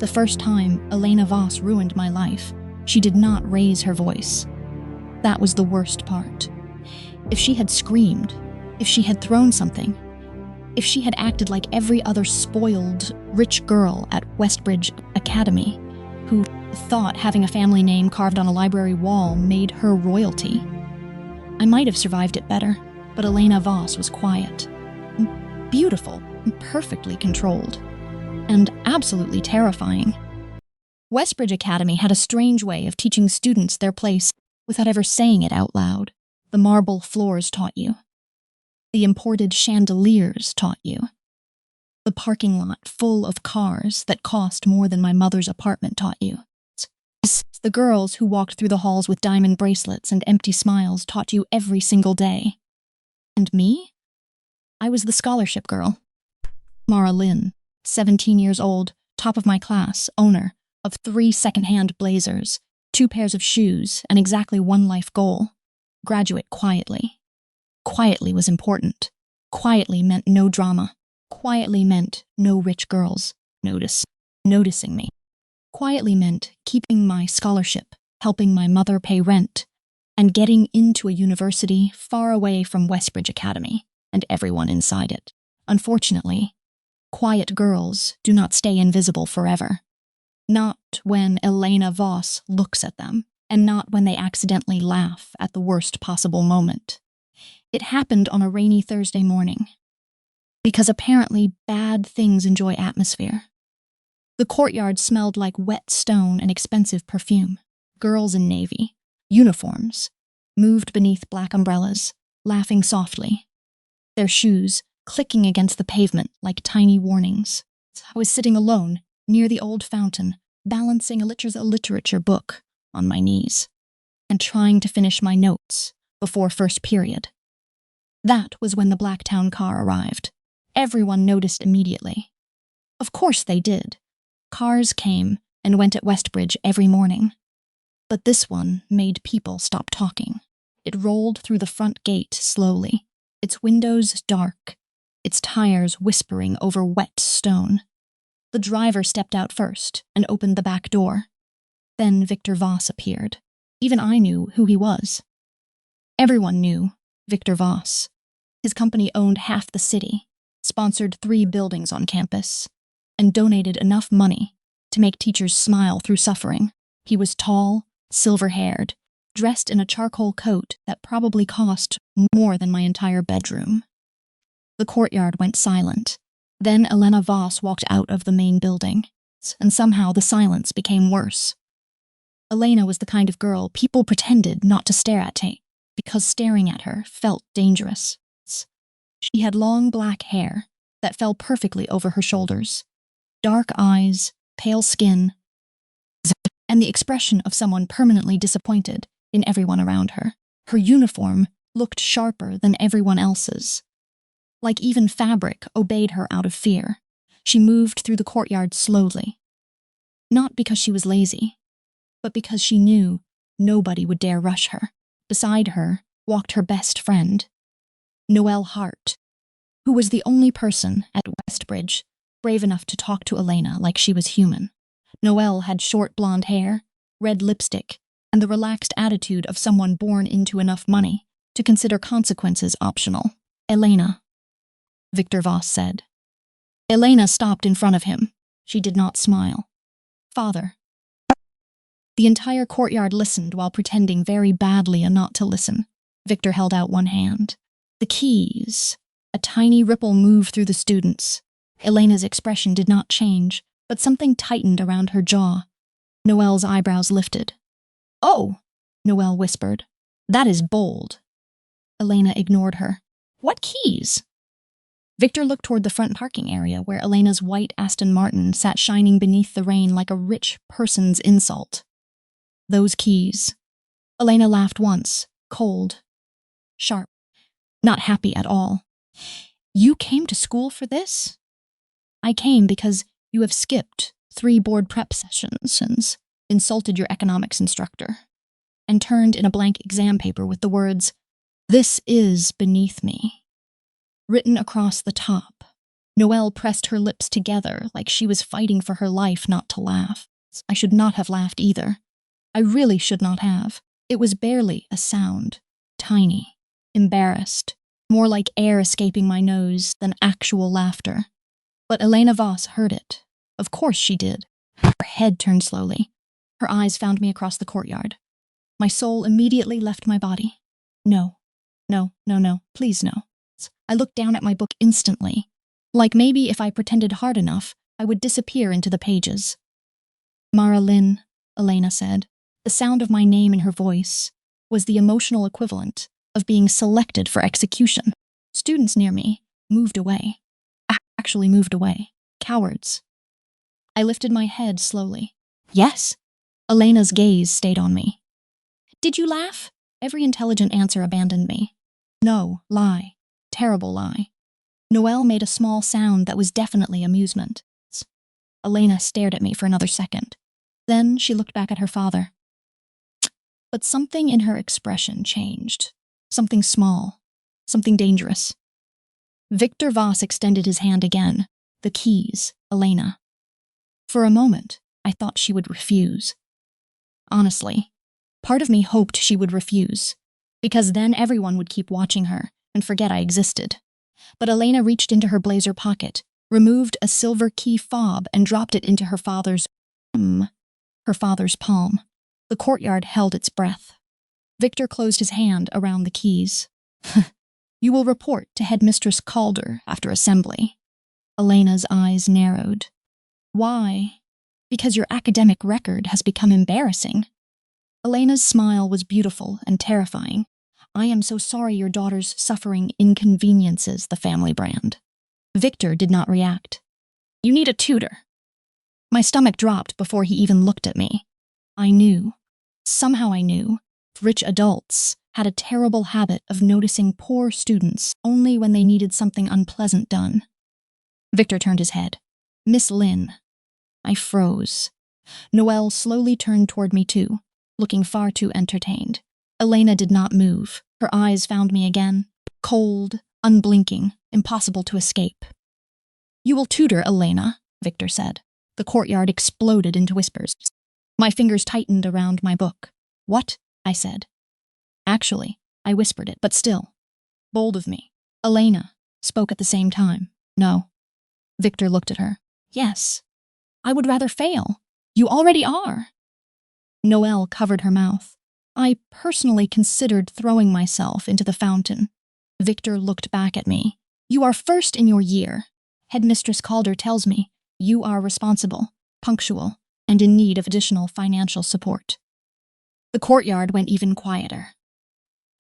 The first time Elena Voss ruined my life, she did not raise her voice. That was the worst part. If she had screamed, if she had thrown something, if she had acted like every other spoiled, rich girl at Westbridge Academy, who thought having a family name carved on a library wall made her royalty, I might have survived it better, but Elena Voss was quiet, beautiful, perfectly controlled, and absolutely terrifying. Westbridge Academy had a strange way of teaching students their place without ever saying it out loud. The marble floors taught you. The imported chandeliers taught you. The parking lot full of cars that cost more than my mother's apartment taught you. The girls who walked through the halls with diamond bracelets and empty smiles taught you every single day. And me? I was the scholarship girl. Mara Lynn, 17 years old, top of my class, owner of 3 second-hand blazers, 2 pairs of shoes, and exactly 1 life goal. Graduate quietly. Quietly was important. Quietly meant no drama. Quietly meant no rich girls noticing me. Quietly meant keeping my scholarship, helping my mother pay rent, and getting into a university far away from Westbridge Academy and everyone inside it. Unfortunately, quiet girls do not stay invisible forever. Not when Elena Voss looks at them, and not when they accidentally laugh at the worst possible moment. It happened on a rainy Thursday morning. Because apparently bad things enjoy atmosphere. The courtyard smelled like wet stone and expensive perfume. Girls in navy, uniforms, moved beneath black umbrellas, laughing softly. Their shoes clicking against the pavement like tiny warnings. I was sitting alone, near the old fountain, balancing a literature book on my knees, and trying to finish my notes before first period. That was when the Blacktown car arrived. Everyone noticed immediately. Of course they did. Cars came and went at Westbridge every morning. But this one made people stop talking. It rolled through the front gate slowly, its windows dark, its tires whispering over wet stone. The driver stepped out first and opened the back door. Then Victor Voss appeared. Even I knew who he was. Everyone knew Victor Voss. His company owned half the city, sponsored 3 buildings on campus, and donated enough money to make teachers smile through suffering. He was tall, silver-haired, dressed in a charcoal coat that probably cost more than my entire bedroom. The courtyard went silent. Then Elena Voss walked out of the main building, and somehow the silence became worse. Elena was the kind of girl people pretended not to stare at, because staring at her felt dangerous. She had long black hair that fell perfectly over her shoulders, dark eyes, pale skin, and the expression of someone permanently disappointed in everyone around her. Her uniform looked sharper than everyone else's. Like even fabric obeyed her out of fear. She moved through the courtyard slowly. Not because she was lazy, but because she knew nobody would dare rush her. Beside her walked her best friend, Noelle Hart, who was the only person at Westbridge brave enough to talk to Elena like she was human. Noelle had short blonde hair, red lipstick, and the relaxed attitude of someone born into enough money to consider consequences optional. Elena, Victor Voss said. Elena stopped in front of him. She did not smile. Father. The entire courtyard listened while pretending very badly not to listen. Victor held out one hand. The keys. A tiny ripple moved through the students. Elena's expression did not change, but something tightened around her jaw. Noelle's eyebrows lifted. Oh, Noelle whispered. That is bold. Elena ignored her. What keys? Victor looked toward the front parking area where Elena's white Aston Martin sat shining beneath the rain like a rich person's insult. Those keys. Elena laughed once, cold, sharp, not happy at all. You came to school for this? I came because you have skipped 3 board prep sessions and insulted your economics instructor, and turned in a blank exam paper with the words, "This is beneath me," written across the top. Noelle pressed her lips together like she was fighting for her life not to laugh. I should not have laughed either. I really should not have. It was barely a sound. Tiny. Embarrassed. More like air escaping my nose than actual laughter. But Elena Voss heard it. Of course she did. Her head turned slowly. Her eyes found me across the courtyard. My soul immediately left my body. No. No, no, no. Please no. I looked down at my book instantly. Like maybe if I pretended hard enough, I would disappear into the pages. Marilyn, Elena said. The sound of my name in her voice was the emotional equivalent of being selected for execution. Students near me moved away. Actually moved away. Cowards. I lifted my head slowly. Yes. Elena's gaze stayed on me. Did you laugh? Every intelligent answer abandoned me. No, lie. Terrible lie. Noelle made a small sound that was definitely amusement. Elena stared at me for another second. Then she looked back at her father. But something in her expression changed. Something small. Something dangerous. Victor Voss extended his hand again. The keys, Elena. For a moment, I thought she would refuse. Honestly, part of me hoped she would refuse, because then everyone would keep watching her and forget I existed. But Elena reached into her blazer pocket, removed a silver key fob, and dropped it into her father's palm. The courtyard held its breath. Victor closed his hand around the keys. You will report to Headmistress Calder after assembly. Elena's eyes narrowed. Why? Because your academic record has become embarrassing. Elena's smile was beautiful and terrifying. I am so sorry your daughter's suffering inconveniences the family brand. Victor did not react. You need a tutor. My stomach dropped before he even looked at me. I knew. Somehow I knew. Rich adults had a terrible habit of noticing poor students only when they needed something unpleasant done. Victor turned his head. Miss Lynn. I froze. Noelle slowly turned toward me too, looking far too entertained. Elena did not move. Her eyes found me again. Cold, unblinking, impossible to escape. You will tutor Elena, Victor said. The courtyard exploded into whispers. My fingers tightened around my book. What? I said. Actually, I whispered it, but still. Bold of me. Elena spoke at the same time. No. Victor looked at her. Yes. I would rather fail. You already are. Noelle covered her mouth. I personally considered throwing myself into the fountain. Victor looked back at me. You are first in your year. Headmistress Calder tells me you are responsible, punctual, and in need of additional financial support. The courtyard went even quieter.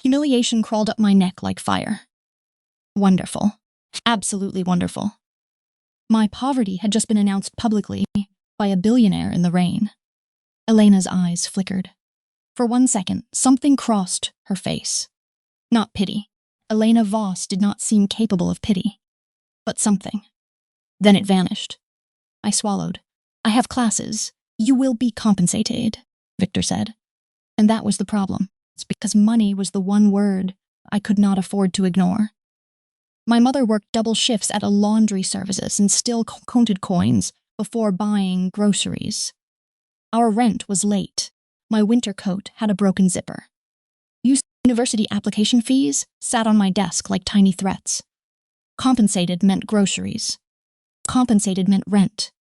Humiliation crawled up my neck like fire. Wonderful. Absolutely wonderful. My poverty had just been announced publicly by a billionaire in the rain. Elena's eyes flickered. For 1 second, something crossed her face. Not pity. Elena Voss did not seem capable of pity. But something. Then it vanished. I swallowed. I have classes. You will be compensated, Victor said. And that was the problem. It's because money was the one word I could not afford to ignore. My mother worked double shifts at a laundry services and still counted coins before buying groceries. Our rent was late. My winter coat had a broken zipper. University application fees sat on my desk like tiny threats. Compensated meant groceries. Compensated meant rent.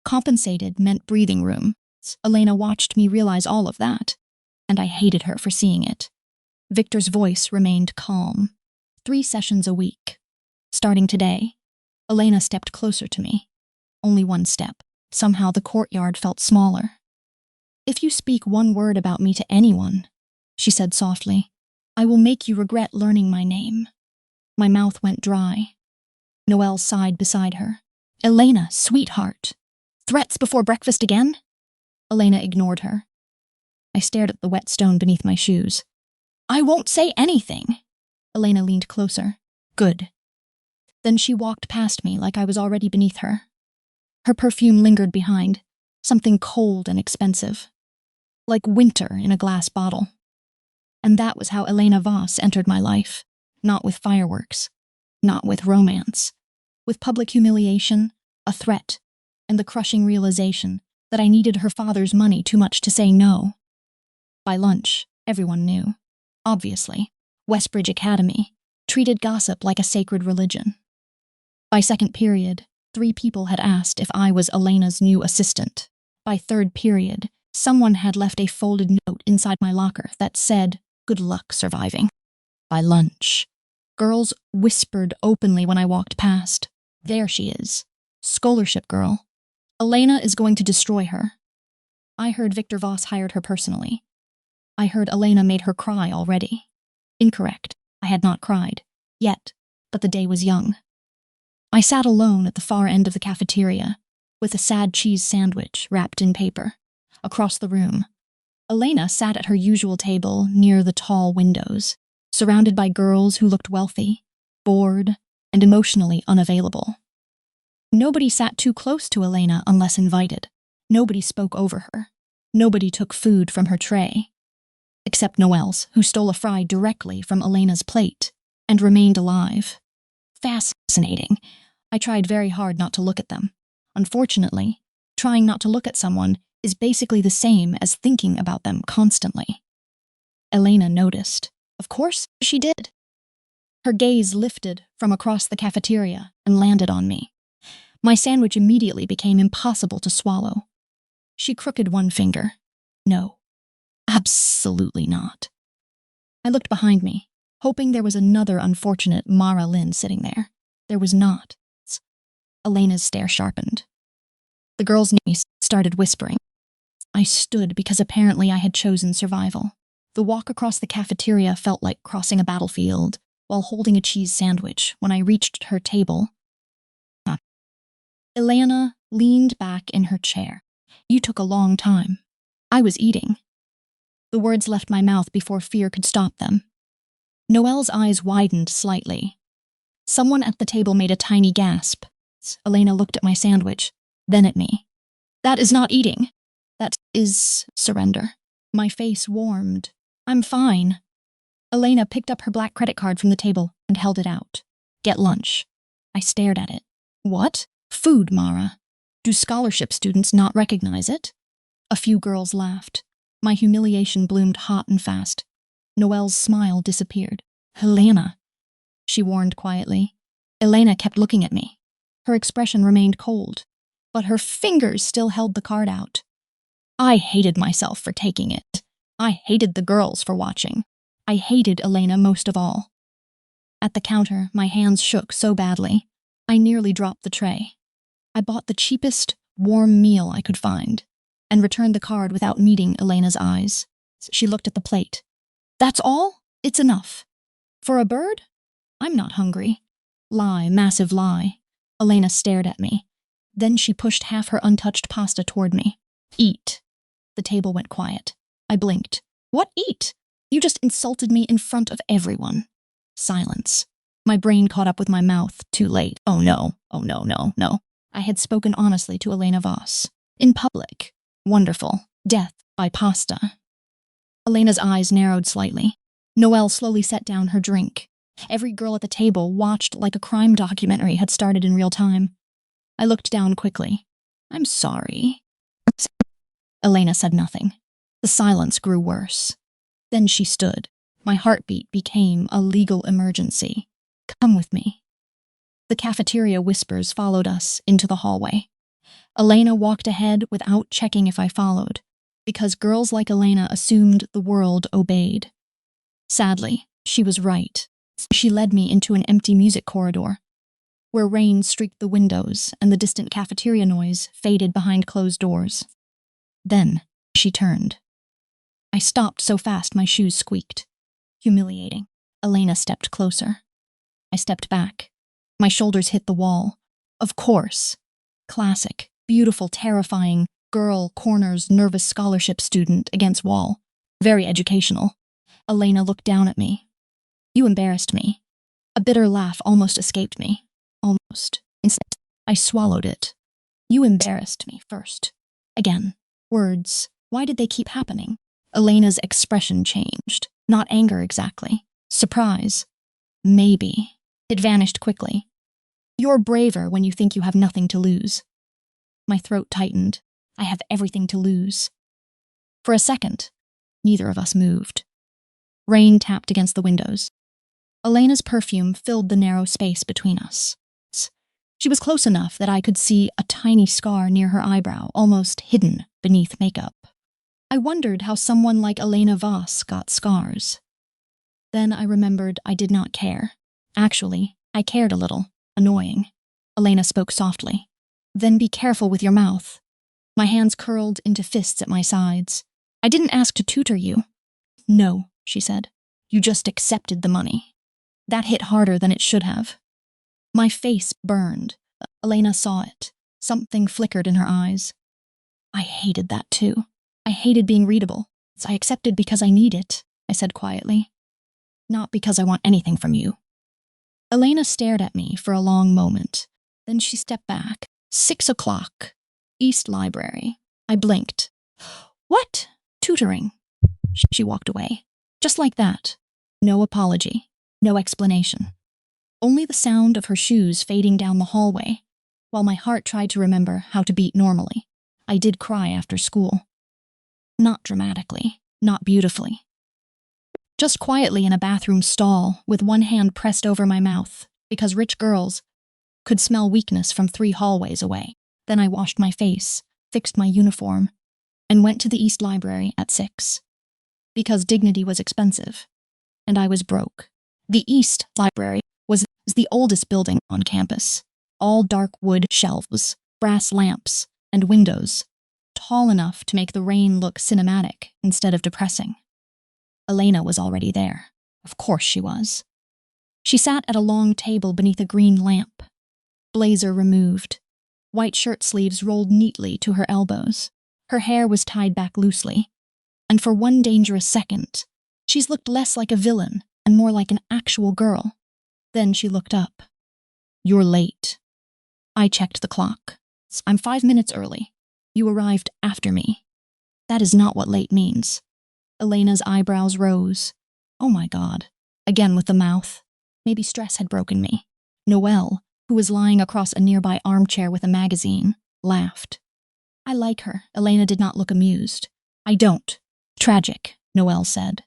Compensated meant breathing room. Elena watched me realize all of that, and I hated her for seeing it. Victor's voice remained calm. 3 sessions a week. Starting today, Elena stepped closer to me. Only 1 step. Somehow the courtyard felt smaller. If you speak one word about me to anyone, she said softly, I will make you regret learning my name. My mouth went dry. Noelle sighed beside her. Elena, sweetheart. Threats before breakfast again? Elena ignored her. I stared at the wet stone beneath my shoes. I won't say anything. Elena leaned closer. Good. Then she walked past me like I was already beneath her. Her perfume lingered behind, something cold and expensive. Like winter in a glass bottle. And that was how Elena Voss entered my life. Not with fireworks. Not with romance. with public humiliation, a threat, and the crushing realization that I needed her father's money too much to say no. By lunch, everyone knew. Obviously, Westbridge Academy treated gossip like a sacred religion. By second period, 3 people had asked if I was Elena's new assistant. By third period, someone had left a folded note inside my locker that said, "Good luck surviving." By lunch, girls whispered openly when I walked past, "There she is. Scholarship girl. Elena is going to destroy her." I heard Victor Voss hired her personally. I heard Elena made her cry already. Incorrect. I had not cried. Yet. But the day was young. I sat alone at the far end of the cafeteria, with a sad cheese sandwich wrapped in paper. Across the room, Elena sat at her usual table near the tall windows, surrounded by girls who looked wealthy, bored, and emotionally unavailable. Nobody sat too close to Elena unless invited. Nobody spoke over her. Nobody took food from her tray. Except Noelle's, who stole a fry directly from Elena's plate and remained alive. Fascinating. I tried very hard not to look at them. Unfortunately, trying not to look at someone is basically the same as thinking about them constantly. Elena noticed. Of course, she did. Her gaze lifted from across the cafeteria and landed on me. My sandwich immediately became impossible to swallow. She crooked one finger. No, absolutely not. I looked behind me, hoping there was another unfortunate Mara Lynn sitting there. There was not. Elena's stare sharpened. The girls near me started whispering. I stood because apparently I had chosen survival. The walk across the cafeteria felt like crossing a battlefield while holding a cheese sandwich when I reached her table. Elena leaned back in her chair. You took a long time. I was eating. The words left my mouth before fear could stop them. Noelle's eyes widened slightly. Someone at the table made a tiny gasp. Elena looked at my sandwich, then at me. That is not eating. That is surrender. My face warmed. I'm fine. Elena picked up her black credit card from the table and held it out. Get lunch. I stared at it. What? Food, Mara. Do scholarship students not recognize it? A few girls laughed. My humiliation bloomed hot and fast. Noelle's smile disappeared. Elena, she warned quietly. Elena kept looking at me. Her expression remained cold, but her fingers still held the card out. I hated myself for taking it. I hated the girls for watching. I hated Elena most of all. At the counter, my hands shook so badly, I nearly dropped the tray. I bought the cheapest, warm meal I could find, and returned the card without meeting Elena's eyes. She looked at the plate. That's all? It's enough. For a bird? I'm not hungry. Lie, massive lie. Elena stared at me. Then she pushed half her untouched pasta toward me. Eat. The table went quiet. I blinked. What eat? You just insulted me in front of everyone. Silence. My brain caught up with my mouth, too late. Oh no. No. I had spoken honestly to Elena Voss. In public. Wonderful. Death by pasta. Elena's eyes narrowed slightly. Noelle slowly set down her drink. Every girl at the table watched like a crime documentary had started in real time. I looked down quickly. I'm sorry. Elena said nothing. The silence grew worse. Then she stood. My heartbeat became a legal emergency. Come with me. The cafeteria whispers followed us into the hallway. Elena walked ahead without checking if I followed, because girls like Elena assumed the world obeyed. Sadly, she was right. She led me into an empty music corridor, where rain streaked the windows and the distant cafeteria noise faded behind closed doors. Then she turned. I stopped so fast my shoes squeaked. Humiliating. Elena stepped closer. I stepped back. My shoulders hit the wall. Of course. Classic, beautiful, terrifying, girl corners nervous scholarship student against wall. Very educational. Elena looked down at me. You embarrassed me. A bitter laugh almost escaped me. Almost. Instead, I swallowed it. You embarrassed me first. Again. Words. Why did they keep happening? Elena's expression changed. Not anger exactly. Surprise. Maybe. It vanished quickly. You're braver when you think you have nothing to lose. My throat tightened. I have everything to lose. For a second, neither of us moved. Rain tapped against the windows. Elena's perfume filled the narrow space between us. She was close enough that I could see a tiny scar near her eyebrow, almost hidden beneath makeup. I wondered how someone like Elena Voss got scars. Then I remembered I did not care. Actually, I cared a little. Annoying. Elena spoke softly. Then be careful with your mouth. My hands curled into fists at my sides. I didn't ask to tutor you. No, she said. You just accepted the money. That hit harder than it should have. My face burned. Elena saw it. Something flickered in her eyes. I hated that too. I hated being readable. I accepted because I need it, I said quietly. Not because I want anything from you. Elena stared at me for a long moment. Then she stepped back. 6 o'clock. East Library. I blinked. What? Tutoring. She walked away. Just like that. No apology. No explanation. Only the sound of her shoes fading down the hallway, while my heart tried to remember how to beat normally. I did cry after school. Not dramatically. Not beautifully. Just quietly in a bathroom stall, with one hand pressed over my mouth, because rich girls could smell weakness from 3 hallways away. Then I washed my face, fixed my uniform, and went to the East Library at 6. Because dignity was expensive, and I was broke. The East Library was the oldest building on campus. All dark wood shelves, brass lamps, and windows, tall enough to make the rain look cinematic instead of depressing. Elena was already there. Of course she was. She sat at a long table beneath a green lamp. Blazer removed. White shirt sleeves rolled neatly to her elbows. Her hair was tied back loosely. And for one dangerous second, she's looked less like a villain and more like an actual girl. Then she looked up. You're late. I checked the clock. I'm 5 minutes early. You arrived after me. That is not what late means. Elena's eyebrows rose. Oh my God. Again with the mouth. Maybe stress had broken me. Noelle, who was lying across a nearby armchair with a magazine, laughed. I like her. Elena did not look amused. I don't. Tragic, Noelle said.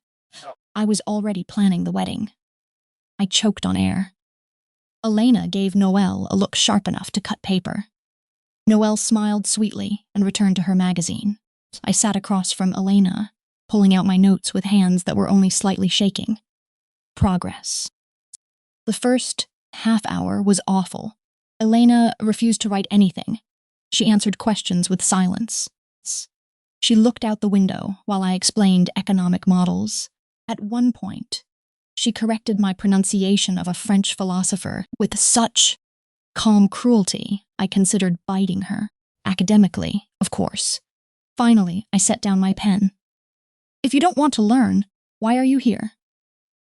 I was already planning the wedding. I choked on air. Elena gave Noelle a look sharp enough to cut paper. Noelle smiled sweetly and returned to her magazine. I sat across from Elena, pulling out my notes with hands that were only slightly shaking. Progress. The first half hour was awful. Elena refused to write anything. She answered questions with silence. She looked out the window while I explained economic models. At one point, she corrected my pronunciation of a French philosopher with such calm cruelty I considered biting her. Academically, of course. Finally, I set down my pen. If you don't want to learn, why are you here?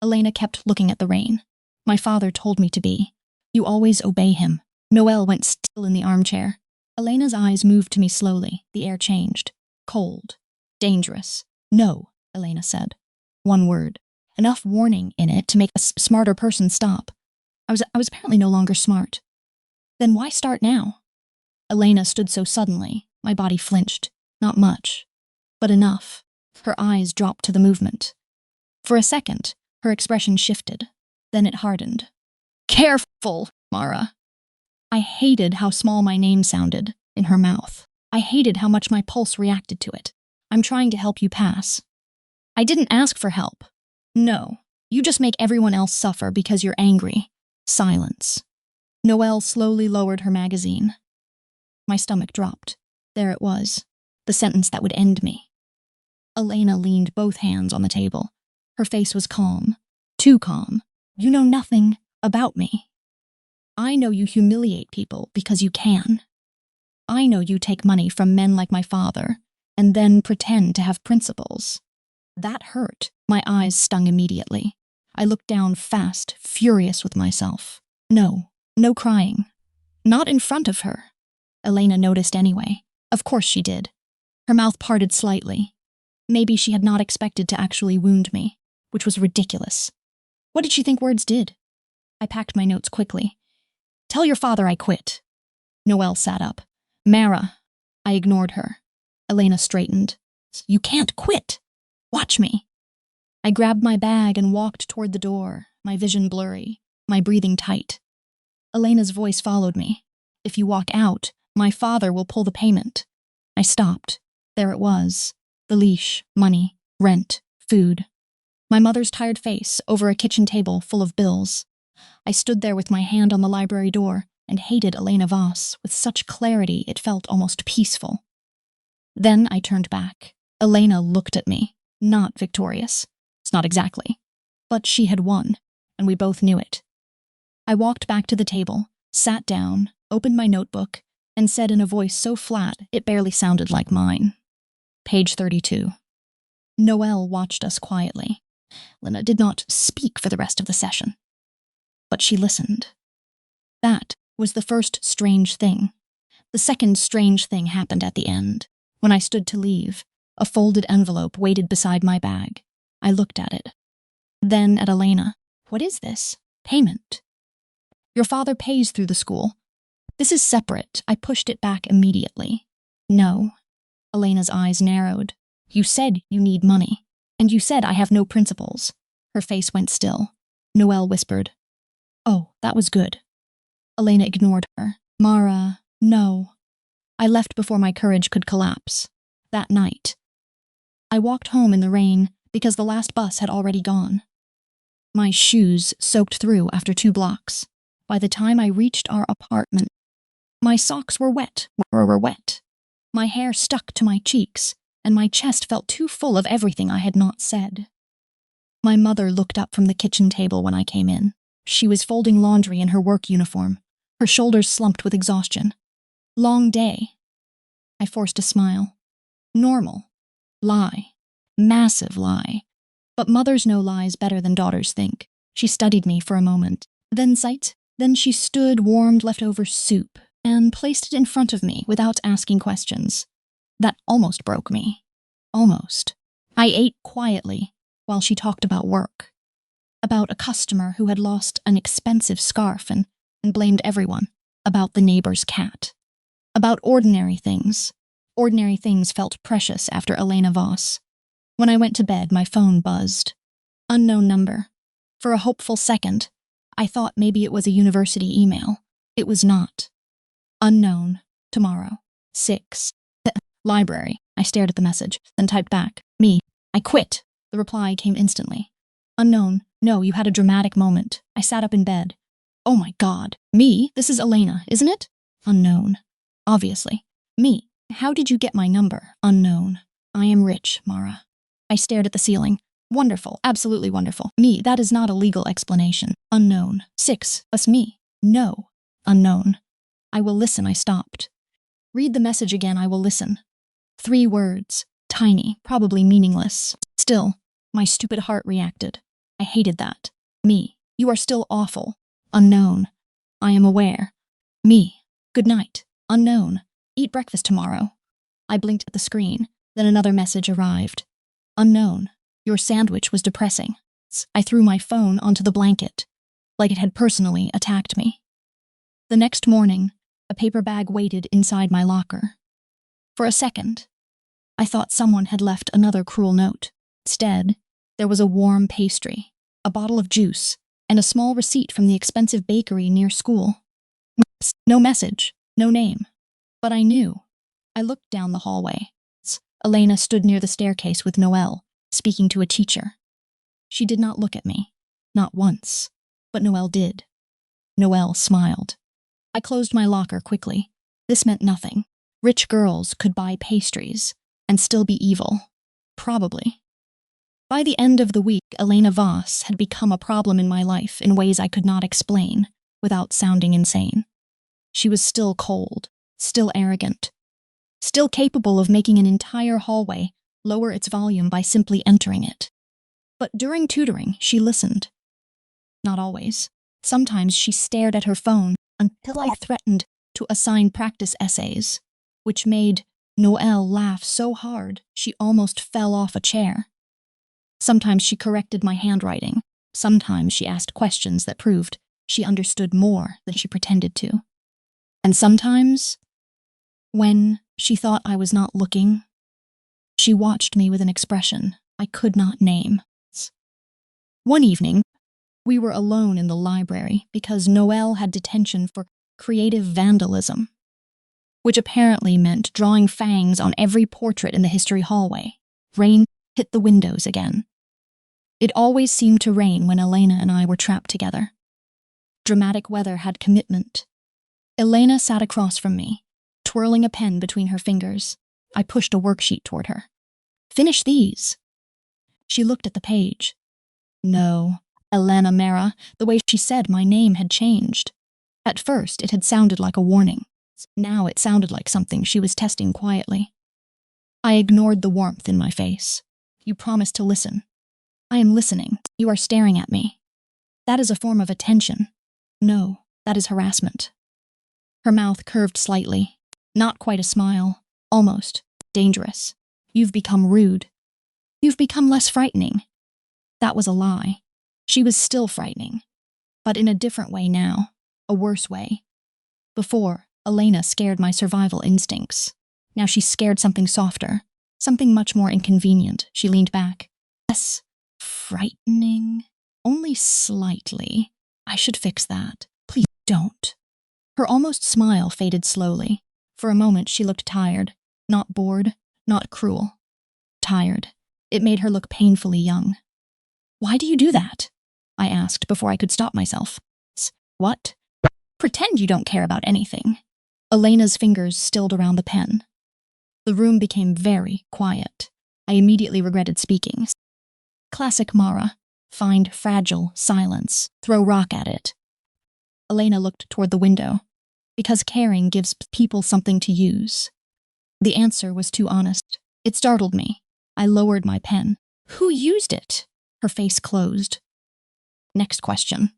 Elena kept looking at the rain. My father told me to be. You always obey him. Noelle went still in the armchair. Elena's eyes moved to me slowly. The air changed. Cold. Dangerous. No, Elena said. One word. Enough warning in it to make a smarter person stop. I was apparently no longer smart. Then why start now? Elena stood so suddenly, my body flinched. Not much, but enough. Her eyes dropped to the movement. For a second, her expression shifted. Then it hardened. Careful, Mara. I hated how small my name sounded in her mouth. I hated how much my pulse reacted to it. I'm trying to help you pass. I didn't ask for help. No, you just make everyone else suffer because you're angry. Silence. Noelle slowly lowered her magazine. My stomach dropped. There it was. The sentence that would end me. Elena leaned both hands on the table. Her face was calm. Too calm. You know nothing about me. I know you humiliate people because you can. I know you take money from men like my father and then pretend to have principles. That hurt. My eyes stung immediately. I looked down fast, furious with myself. No crying. Not in front of her. Elena noticed anyway. Of course she did. Her mouth parted slightly. Maybe she had not expected to actually wound me, which was ridiculous. What did she think words did? I packed my notes quickly. Tell your father I quit. Noelle sat up. Mara. I ignored her. Elena straightened. You can't quit. Watch me. I grabbed my bag and walked toward the door, my vision blurry, my breathing tight. Elena's voice followed me. If you walk out, my father will pull the payment. I stopped. There it was. The leash, money, rent, food. My mother's tired face over a kitchen table full of bills. I stood there with my hand on the library door and hated Elena Voss with such clarity it felt almost peaceful. Then I turned back. Elena looked at me, not victorious. It's not exactly. But she had won, and we both knew it. I walked back to the table, sat down, opened my notebook, and said in a voice so flat it barely sounded like mine. Page 32. Noelle watched us quietly. Lena did not speak for the rest of the session. But she listened. That was the first strange thing. The second strange thing happened at the end. When I stood to leave, a folded envelope waited beside my bag. I looked at it. Then at Elena. What is this? Payment. Your father pays through the school. This is separate. I pushed it back immediately. No. Elena's eyes narrowed. You said you need money. And you said I have no principles. Her face went still. Noelle whispered. Oh, that was good. Elena ignored her. Mara, no. I left before my courage could collapse. That night. I walked home in the rain because the last bus had already gone. My shoes soaked through after 2 blocks. By the time I reached our apartment, my socks were wet. My hair stuck to my cheeks, and my chest felt too full of everything I had not said. My mother looked up from the kitchen table when I came in. She was folding laundry in her work uniform, her shoulders slumped with exhaustion. Long day. I forced a smile. Normal. Lie. Massive lie. But mothers know lies better than daughters think. She studied me for a moment. Then she stood, warmed leftover soup, and placed it in front of me without asking questions. That almost broke me. Almost. I ate quietly while she talked about work. About a customer who had lost an expensive scarf and blamed everyone. About the neighbor's cat. About ordinary things. Ordinary things felt precious after Elena Voss. When I went to bed, my phone buzzed. Unknown number. For a hopeful second, I thought maybe it was a university email. It was not. Unknown. Tomorrow. 6. Library. I stared at the message, then typed back. Me. I quit. The reply came instantly. Unknown. No, you had a dramatic moment. I sat up in bed. Oh my God. Me? This is Elena, isn't it? Unknown. Obviously. Me. How did you get my number? Unknown. I am rich, Mara. I stared at the ceiling. Wonderful. Absolutely wonderful. Me. That is not a legal explanation. Unknown. 6. Us me. No. Unknown. I will listen. I stopped. Read the message again. I will listen. 3 words. Tiny. Probably meaningless. Still, my stupid heart reacted. I hated that. Me. You are still awful. Unknown. I am aware. Me. Good night. Unknown. Eat breakfast tomorrow. I blinked at the screen. Then another message arrived. Unknown. Your sandwich was depressing. I threw my phone onto the blanket, like it had personally attacked me. The next morning, a paper bag waited inside my locker. For a second, I thought someone had left another cruel note. Instead, there was a warm pastry, a bottle of juice, and a small receipt from the expensive bakery near school. No message, no name. But I knew. I looked down the hallway. Elena stood near the staircase with Noelle, speaking to a teacher. She did not look at me, not once, but Noelle did. Noelle smiled. I closed my locker quickly. This meant nothing. Rich girls could buy pastries and still be evil. Probably. By the end of the week, Elena Voss had become a problem in my life in ways I could not explain without sounding insane. She was still cold, still arrogant, still capable of making an entire hallway lower its volume by simply entering it. But during tutoring, she listened. Not always. Sometimes she stared at her phone until I threatened to assign practice essays, which made Noelle laugh so hard she almost fell off a chair. Sometimes she corrected my handwriting. Sometimes she asked questions that proved she understood more than she pretended to. And sometimes, when she thought I was not looking, she watched me with an expression I could not name. One evening, we were alone in the library because Noelle had detention for creative vandalism, which apparently meant drawing fangs on every portrait in the history hallway. Rain hit the windows again. It always seemed to rain when Elena and I were trapped together. Dramatic weather had commitment. Elena sat across from me, twirling a pen between her fingers. I pushed a worksheet toward her. "Finish these." She looked at the page. No, Elena Mera, the way she said my name had changed. At first, it had sounded like a warning. Now it sounded like something she was testing quietly. I ignored the warmth in my face. "You promised to listen." "I am listening. You are staring at me." "That is a form of attention." "No, that is harassment." Her mouth curved slightly. Not quite a smile. Almost. Dangerous. "You've become rude. You've become less frightening." That was a lie. She was still frightening, but in a different way now, a worse way. Before, Elena scared my survival instincts. Now she scared something softer, something much more inconvenient. She leaned back. "Less frightening? Only slightly. I should fix that. Please don't." Her almost smile faded slowly. For a moment she looked tired, not bored, not cruel. Tired. It made her look painfully young. "Why do you do that?" I asked before I could stop myself. "What?" "Pretend you don't care about anything." Elena's fingers stilled around the pen. The room became very quiet. I immediately regretted speaking. Classic Mara. Find fragile silence. Throw rock at it. Elena looked toward the window. Because caring gives people something to use. The answer was too honest. It startled me. I lowered my pen. "Who used it?" Her face closed. Next question.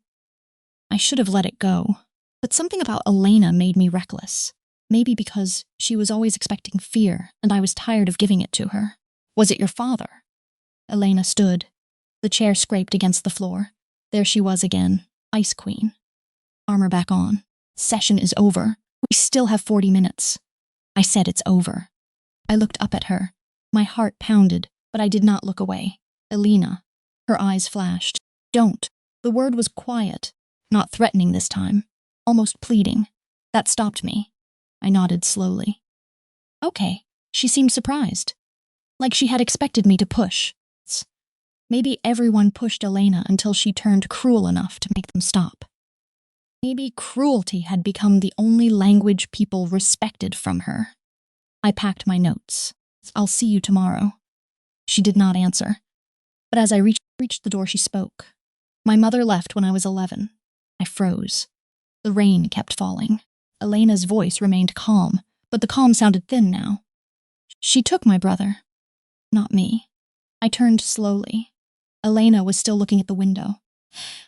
I should have let it go, but something about Elena made me reckless. Maybe because she was always expecting fear, and I was tired of giving it to her. "Was it your father?" Elena stood. The chair scraped against the floor. There she was again, Ice Queen. Armor back on. "Session is over. We still have 40 minutes. I said it's over. I looked up at her. My heart pounded, but I did not look away. Elena. Her eyes flashed. "Don't." The word was quiet, not threatening this time, almost pleading. That stopped me. I nodded slowly. "Okay." She seemed surprised, like she had expected me to push. Maybe everyone pushed Elena until she turned cruel enough to make them stop. Maybe cruelty had become the only language people respected from her. I packed my notes. "I'll see you tomorrow." She did not answer. But as I reached the door, she spoke. "My mother left when I was 11. I froze. The rain kept falling. Elena's voice remained calm, but the calm sounded thin now. "She took my brother, not me." I turned slowly. Elena was still looking at the window.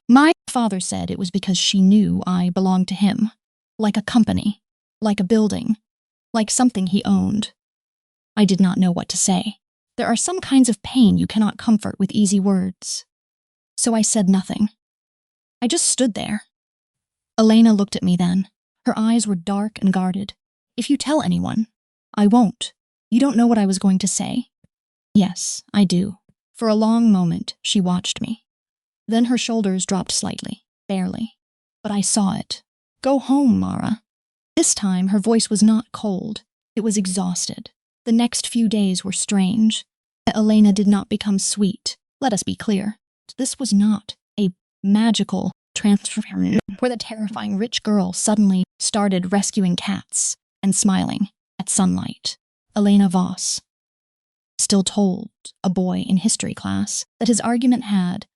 "My father said it was because she knew I belonged to him, like a company, like a building, like something he owned." I did not know what to say. There are some kinds of pain you cannot comfort with easy words. So I said nothing. I just stood there. Elena looked at me then. Her eyes were dark and guarded. "If you tell anyone." "I won't. You don't know what I was going to say." "Yes, I do." For a long moment, she watched me. Then her shoulders dropped slightly, barely. But I saw it. "Go home, Mara." This time, her voice was not cold. It was exhausted. The next few days were strange. Elena did not become sweet. Let us be clear. This was not a magical transformation where the terrifying rich girl suddenly started rescuing cats and smiling at sunlight. Elena Voss still told a boy in history class that his argument had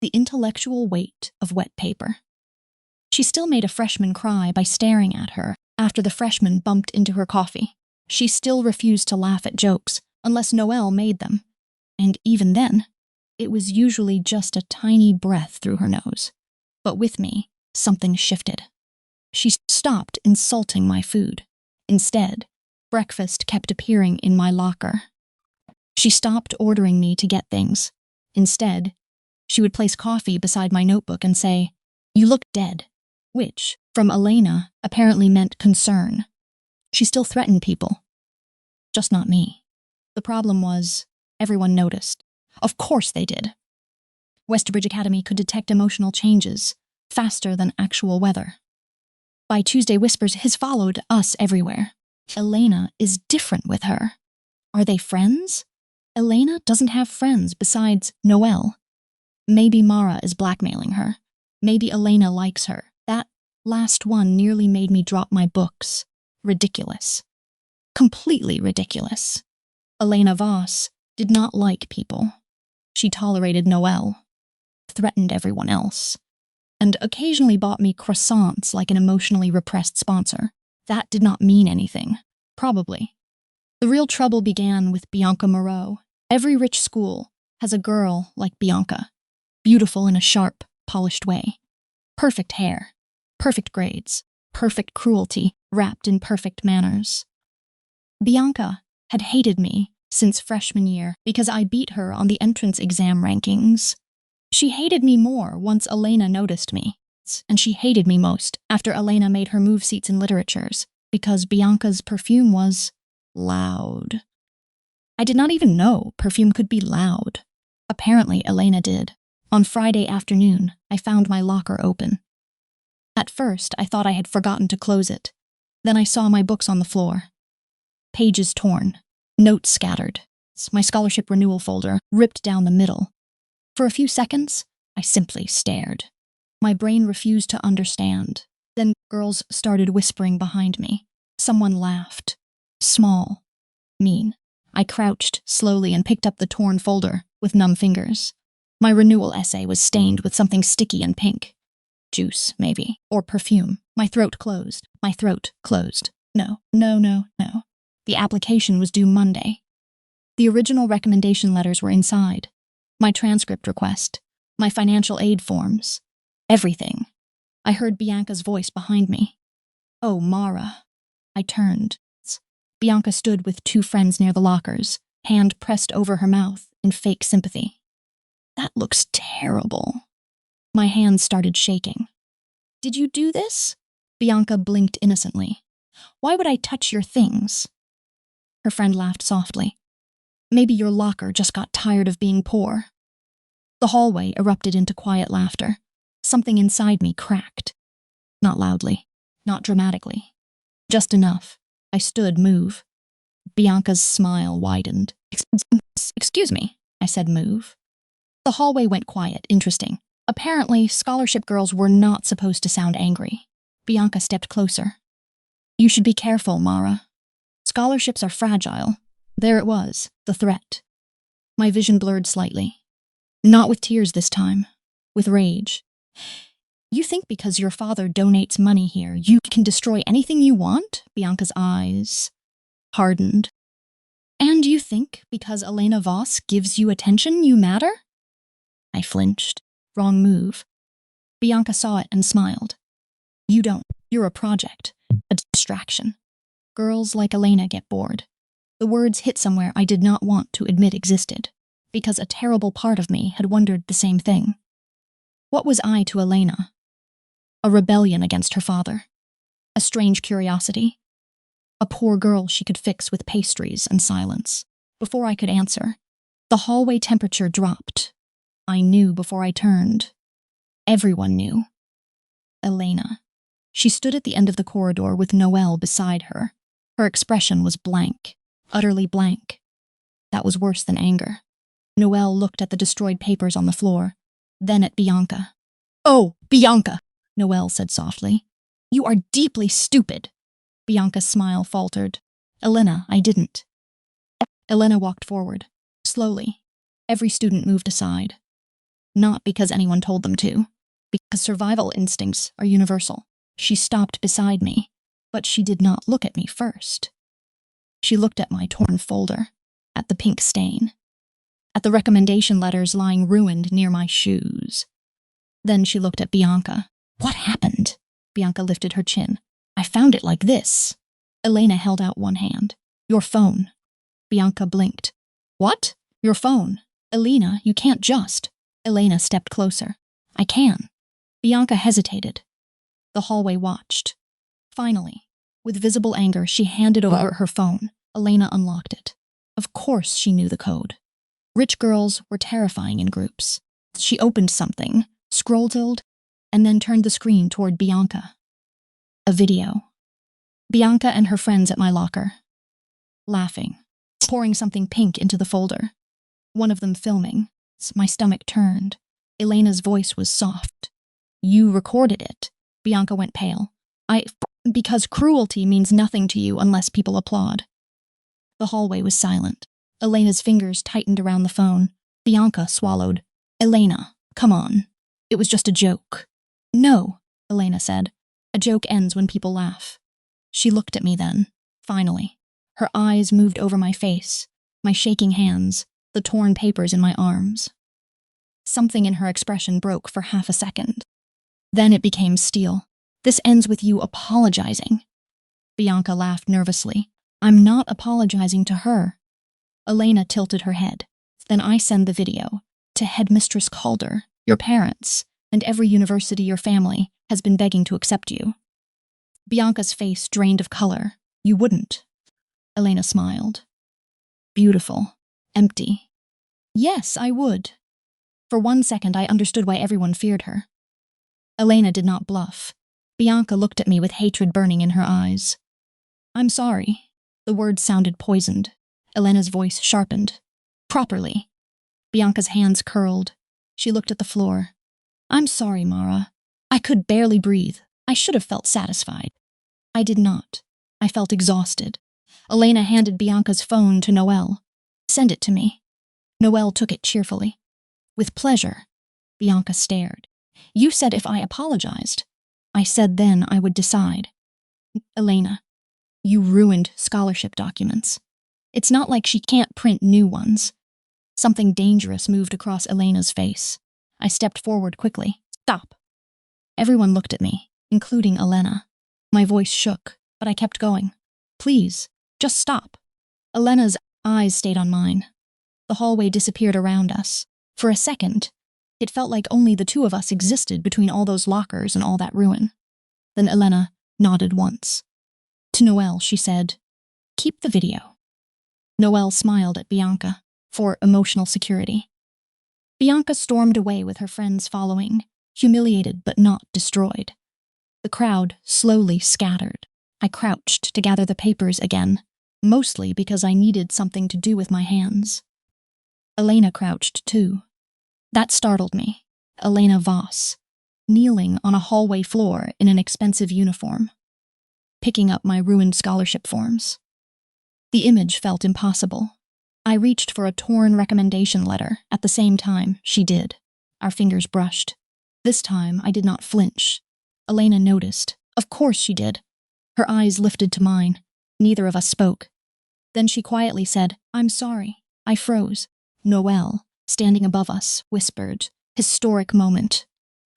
the intellectual weight of wet paper. She still made a freshman cry by staring at her after the freshman bumped into her coffee. She still refused to laugh at jokes unless Noelle made them. And even then, it was usually just a tiny breath through her nose. But with me, something shifted. She stopped insulting my food. Instead, breakfast kept appearing in my locker. She stopped ordering me to get things. Instead, she would place coffee beside my notebook and say, "You look dead." which, from Elena, apparently meant concern. She still threatened people. Just not me. The problem was, everyone noticed. Of course they did. Westbridge Academy could detect emotional changes faster than actual weather. By Tuesday whispers, his followed us everywhere. Elena is different with her. Are they friends? Elena doesn't have friends besides Noelle. Maybe Mara is blackmailing her. Maybe Elena likes her. That last one nearly made me drop my books. Ridiculous. Completely ridiculous. Elena Voss did not like people. She tolerated Noelle, threatened everyone else, and occasionally bought me croissants like an emotionally repressed sponsor. That did not mean anything. Probably. The real trouble began with Bianca Moreau. Every rich school has a girl like Bianca, beautiful in a sharp, polished way. Perfect hair, perfect grades, perfect cruelty wrapped in perfect manners. Bianca had hated me since freshman year because I beat her on the entrance exam rankings. She hated me more once Elena noticed me, and she hated me most after Elena made her move seats in literatures because Bianca's perfume was loud. I did not even know perfume could be loud. Apparently, Elena did. On Friday afternoon, I found my locker open. At first, I thought I had forgotten to close it. Then I saw my books on the floor. Pages torn, notes scattered, my scholarship renewal folder ripped down the middle. For a few seconds, I simply stared. My brain refused to understand. Then girls started whispering behind me. Someone laughed. Small. Mean. I crouched slowly and picked up the torn folder with numb fingers. My renewal essay was stained with something sticky and pink. Juice, maybe. Or perfume. My throat closed. My throat closed. No. The application was due Monday. The original recommendation letters were inside. My transcript request. My financial aid forms. Everything. I heard Bianca's voice behind me. Oh, Mara. I turned. Bianca stood with two friends near the lockers, hand pressed over her mouth in fake sympathy. That looks terrible. My hands started shaking. Did you do this? Bianca blinked innocently. Why would I touch your things? Her friend laughed softly. Maybe your locker just got tired of being poor. The hallway erupted into quiet laughter. Something inside me cracked. Not loudly, not dramatically. Just enough. I stood, move. Bianca's smile widened. Excuse me, I said, move. The hallway went quiet, interesting. Apparently, scholarship girls were not supposed to sound angry. Bianca stepped closer. You should be careful, Mara. Scholarships are fragile. There it was, the threat. My vision blurred slightly. Not with tears this time, with rage. You think because your father donates money here, you can destroy anything you want? Bianca's eyes hardened. And you think because Elena Voss gives you attention, you matter? I flinched. Wrong move. Bianca saw it and smiled. You don't. You're a project. A distraction. Girls like Elena get bored. The words hit somewhere I did not want to admit existed, because a terrible part of me had wondered the same thing. What was I to Elena? A rebellion against her father. A strange curiosity. A poor girl she could fix with pastries and silence. Before I could answer, the hallway temperature dropped. I knew before I turned. Everyone knew. Elena. She stood at the end of the corridor with Noelle beside her. Her expression was blank, utterly blank. That was worse than anger. Noelle looked at the destroyed papers on the floor, then at Bianca. Oh, Bianca, Noelle said softly. You are deeply stupid. Bianca's smile faltered. Elena, I didn't. Elena walked forward, slowly. Every student moved aside. Not because anyone told them to, because survival instincts are universal. She stopped beside me, but she did not look at me first. She looked at my torn folder, at the pink stain, at the recommendation letters lying ruined near my shoes. Then she looked at Bianca. What happened? Bianca lifted her chin. I found it like this. Elena held out one hand. Your phone. Bianca blinked. What? Your phone. Elena, you can't just. Elena stepped closer. I can. Bianca hesitated. The hallway watched. Finally, with visible anger, she handed over her phone. Elena unlocked it. Of course she knew the code. Rich girls were terrifying in groups. She opened something, scrolled, and then turned the screen toward Bianca. A video. Bianca and her friends at my locker. Laughing, pouring something pink into the folder. One of them filming. My stomach turned. Elena's voice was soft. You recorded it. Bianca went pale. Because cruelty means nothing to you unless people applaud. The hallway was silent. Elena's fingers tightened around the phone. Bianca swallowed. Elena, come on. It was just a joke. No, Elena said. A joke ends when people laugh. She looked at me then, finally. Her eyes moved over my face, my shaking hands, the torn papers in my arms. Something in her expression broke for half a second. Then it became steel. This ends with you apologizing. Bianca laughed nervously. I'm not apologizing to her. Elena tilted her head. Then I send the video to Headmistress Calder, your parents, and every university your family has been begging to accept you. Bianca's face drained of color. You wouldn't. Elena smiled. Beautiful. Empty. Yes, I would. For 1 second, I understood why everyone feared her. Elena did not bluff. Bianca looked at me with hatred burning in her eyes. I'm sorry. The words sounded poisoned. Elena's voice sharpened. Properly. Bianca's hands curled. She looked at the floor. I'm sorry, Mara. I could barely breathe. I should have felt satisfied. I did not. I felt exhausted. Elena handed Bianca's phone to Noelle. Send it to me. Noelle took it cheerfully. With pleasure. Bianca stared. You said if I apologized. I said then I would decide. Elena, you ruined scholarship documents. It's not like she can't print new ones. Something dangerous moved across Elena's face. I stepped forward quickly. Stop. Everyone looked at me, including Elena. My voice shook, but I kept going. Please, just stop. Elena's eyes stayed on mine. The hallway disappeared around us. For a second, it felt like only the two of us existed between all those lockers and all that ruin. Then Elena nodded once. To Noelle, she said, keep the video. Noelle smiled at Bianca for emotional security. Bianca stormed away with her friends following, humiliated but not destroyed. The crowd slowly scattered. I crouched to gather the papers again, mostly because I needed something to do with my hands. Elena crouched too. That startled me. Elena Voss, kneeling on a hallway floor in an expensive uniform, picking up my ruined scholarship forms. The image felt impossible. I reached for a torn recommendation letter at the same time she did. Our fingers brushed. This time I did not flinch. Elena noticed. Of course she did. Her eyes lifted to mine. Neither of us spoke. Then she quietly said, I'm sorry. I froze. Noelle, standing above us, whispered, historic moment.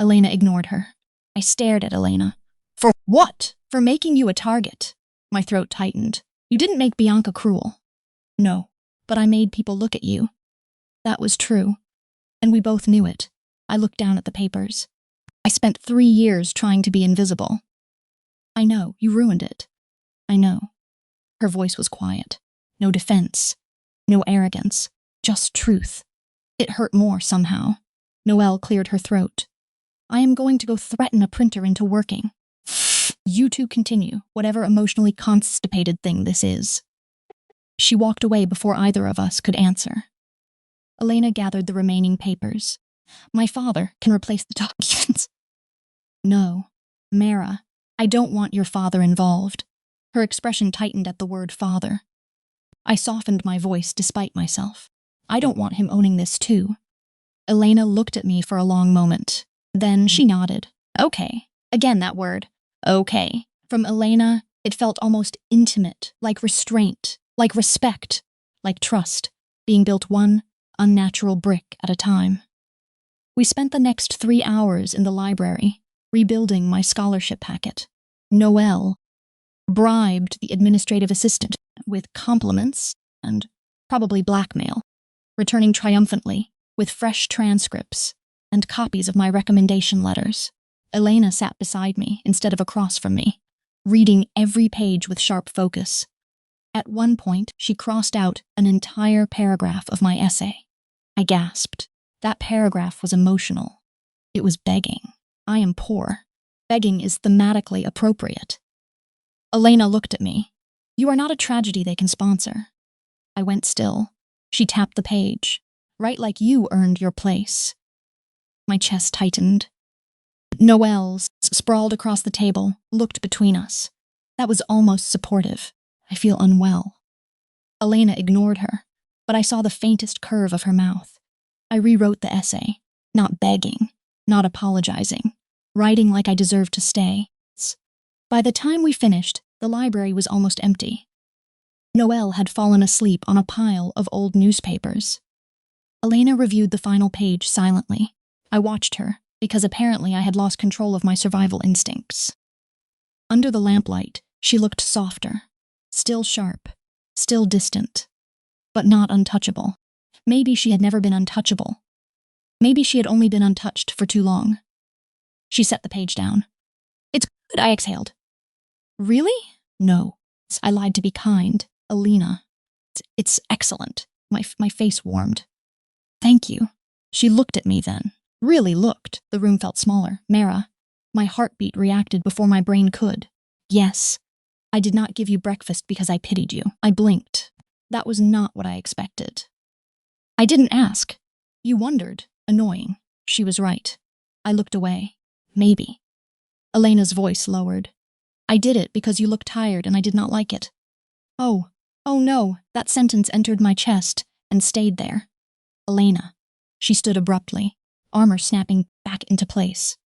Elena ignored her. I stared at Elena. For what? For making you a target. My throat tightened. You didn't make Bianca cruel. No, but I made people look at you. That was true. And we both knew it. I looked down at the papers. I spent 3 years trying to be invisible. I know, you ruined it. I know. Her voice was quiet. No defense. No arrogance. Just truth. It hurt more somehow. Noelle cleared her throat. I am going to go threaten a printer into working. You two continue, whatever emotionally constipated thing this is. She walked away before either of us could answer. Elena gathered the remaining papers. My father can replace the documents. No, Mara, I don't want your father involved. Her expression tightened at the word father. I softened my voice despite myself. I don't want him owning this too. Elena looked at me for a long moment. Then she nodded. Okay. Again that word. Okay. From Elena, it felt almost intimate, like restraint, like respect, like trust, being built one unnatural brick at a time. We spent the next 3 hours in the library, rebuilding my scholarship packet. Noelle bribed the administrative assistant with compliments and probably blackmail, returning triumphantly with fresh transcripts and copies of my recommendation letters. Elena sat beside me instead of across from me, reading every page with sharp focus. At one point, she crossed out an entire paragraph of my essay. I gasped. That paragraph was emotional. It was begging. I am poor. Begging is thematically appropriate. Elena looked at me. You are not a tragedy they can sponsor. I went still. She tapped the page. Write like you earned your place. My chest tightened. Noelle, sprawled across the table, looked between us. That was almost supportive. I feel unwell. Elena ignored her, but I saw the faintest curve of her mouth. I rewrote the essay, not begging, not apologizing, writing like I deserved to stay. By the time we finished, the library was almost empty. Noelle had fallen asleep on a pile of old newspapers. Elena reviewed the final page silently. I watched her, because apparently I had lost control of my survival instincts. Under the lamplight, she looked softer, still sharp, still distant, but not untouchable. Maybe she had never been untouchable. Maybe she had only been untouched for too long. She set the page down. It's good, I exhaled. Really? No. I lied to be kind. Elena. It's excellent. My face warmed. Thank you. She looked at me then. Really looked. The room felt smaller. Mara. My heartbeat reacted before my brain could. Yes. I did not give you breakfast because I pitied you. I blinked. That was not what I expected. I didn't ask. You wondered. Annoying. She was right. I looked away. Maybe. Elena's voice lowered. I did it because you looked tired and I did not like it. Oh no, that sentence entered my chest and stayed there. Elena. She stood abruptly, armor snapping back into place.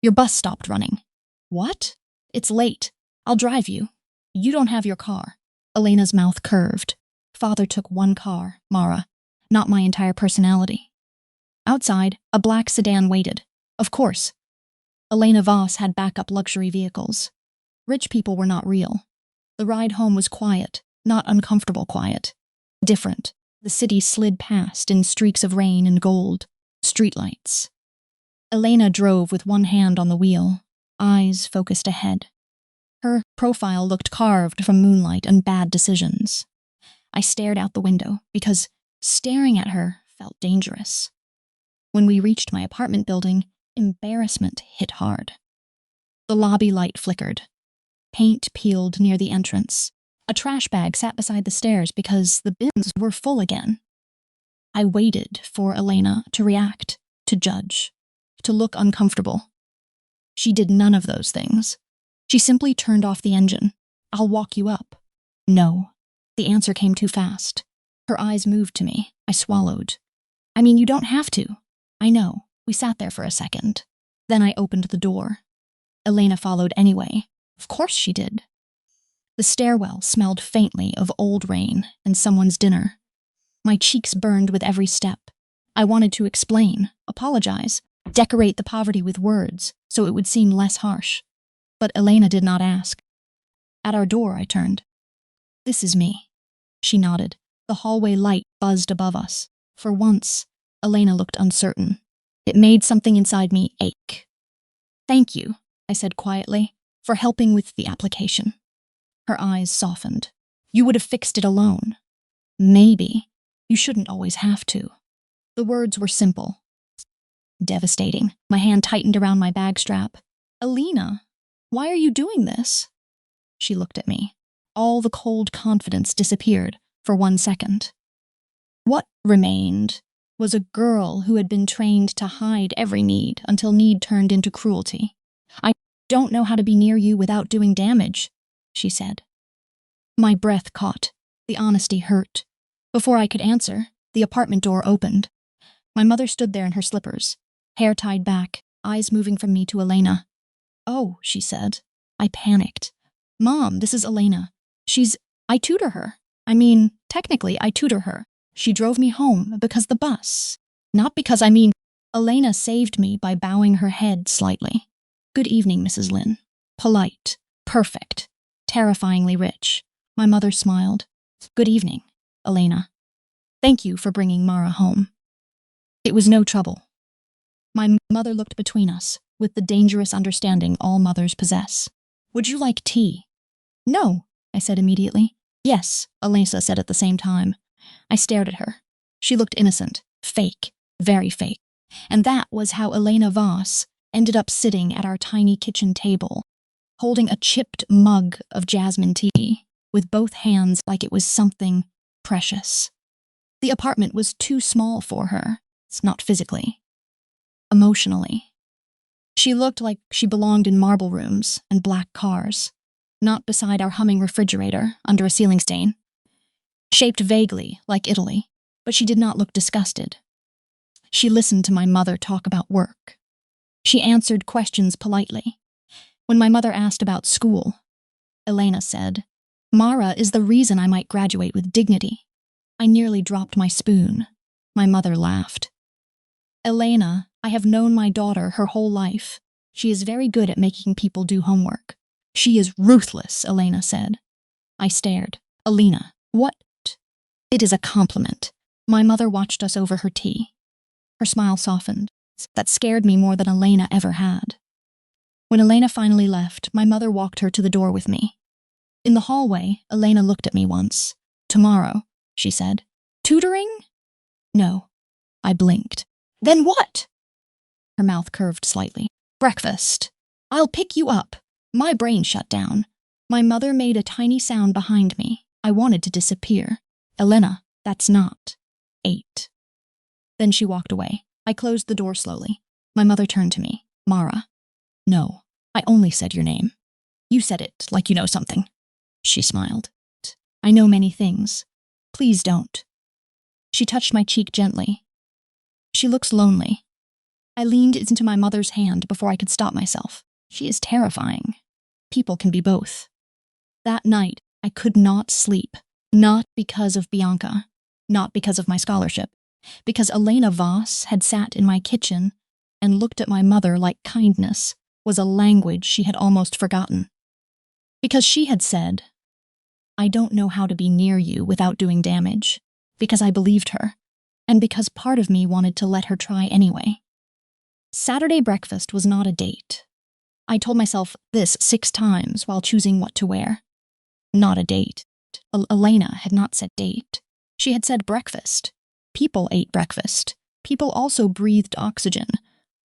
Your bus stopped running. What? It's late. I'll drive you. You don't have your car. Elena's mouth curved. Father took one car, Mara, not my entire personality. Outside, a black sedan waited. Of course. Elena Voss had backup luxury vehicles. Rich people were not real. The ride home was quiet, not uncomfortable quiet. Different. The city slid past in streaks of rain and gold. Streetlights. Elena drove with one hand on the wheel, eyes focused ahead. Her profile looked carved from moonlight and bad decisions. I stared out the window because staring at her felt dangerous. When we reached my apartment building, embarrassment hit hard. The lobby light flickered. Paint peeled near the entrance. A trash bag sat beside the stairs because the bins were full again. I waited for Elena to react, to judge, to look uncomfortable. She did none of those things. She simply turned off the engine. I'll walk you up. No. The answer came too fast. Her eyes moved to me. I swallowed. I mean, you don't have to. I know. We sat there for a second. Then I opened the door. Elena followed anyway. Of course she did. The stairwell smelled faintly of old rain and someone's dinner. My cheeks burned with every step. I wanted to explain, apologize, decorate the poverty with words so it would seem less harsh. But Elena did not ask. At our door, I turned. This is me. She nodded. The hallway light buzzed above us. For once, Elena looked uncertain. It made something inside me ache. Thank you, I said quietly, for helping with the application. Her eyes softened. You would have fixed it alone. Maybe. You shouldn't always have to. The words were simple. Devastating. My hand tightened around my bag strap. Elena, why are you doing this? She looked at me. All the cold confidence disappeared for 1 second. What remained was a girl who had been trained to hide every need until need turned into cruelty. I don't know how to be near you without doing damage, she said. My breath caught. The honesty hurt. Before I could answer, the apartment door opened. My mother stood there in her slippers, hair tied back, eyes moving from me to Elena. Oh, she said. I panicked. Mom, this is Elena. I tutor her. I mean, technically, I tutor her. She drove me home because the bus. Not because Elena saved me by bowing her head slightly. Good evening, Mrs. Lynn. Polite. Perfect. Terrifyingly rich. My mother smiled. Good evening, Elena. Thank you for bringing Mara home. It was no trouble. My mother looked between us, with the dangerous understanding all mothers possess. Would you like tea? No, I said immediately. Yes, Elena said at the same time. I stared at her. She looked innocent, fake, very fake. And that was how Elena Voss ended up sitting at our tiny kitchen table, holding a chipped mug of jasmine tea, with both hands like it was something precious. The apartment was too small for her. It's not physically. Emotionally. She looked like she belonged in marble rooms and black cars, not beside our humming refrigerator under a ceiling stain. Shaped vaguely like Italy, but she did not look disgusted. She listened to my mother talk about work. She answered questions politely. When my mother asked about school, Elena said, "Mara is the reason I might graduate with dignity." I nearly dropped my spoon. My mother laughed. "Elena, I have known my daughter her whole life. She is very good at making people do homework." "She is ruthless," Elena said. I stared. "Elena, what?" "It is a compliment." My mother watched us over her tea. Her smile softened. That scared me more than Elena ever had. When Elena finally left, my mother walked her to the door with me. In the hallway, Elena looked at me once. "Tomorrow," she said. "Tutoring?" "No." I blinked. "Then what?" Her mouth curved slightly. "Breakfast. I'll pick you up." My brain shut down. My mother made a tiny sound behind me. I wanted to disappear. "Elena, that's not 8. Then she walked away. I closed the door slowly. My mother turned to me. "Mara." "No, I only said your name." "You said it like you know something." She smiled. "I know many things. Please don't." She touched my cheek gently. "She looks lonely." I leaned into my mother's hand before I could stop myself. She is terrifying. People can be both. That night, I could not sleep. Not because of Bianca. Not because of my scholarship. Because Elena Voss had sat in my kitchen and looked at my mother like kindness was a language she had almost forgotten. Because she had said, "I don't know how to be near you without doing damage." Because I believed her. And because part of me wanted to let her try anyway. Saturday breakfast was not a date. I told myself this 6 times while choosing what to wear. Not a date. Elena had not said date. She had said breakfast. People ate breakfast. People also breathed oxygen.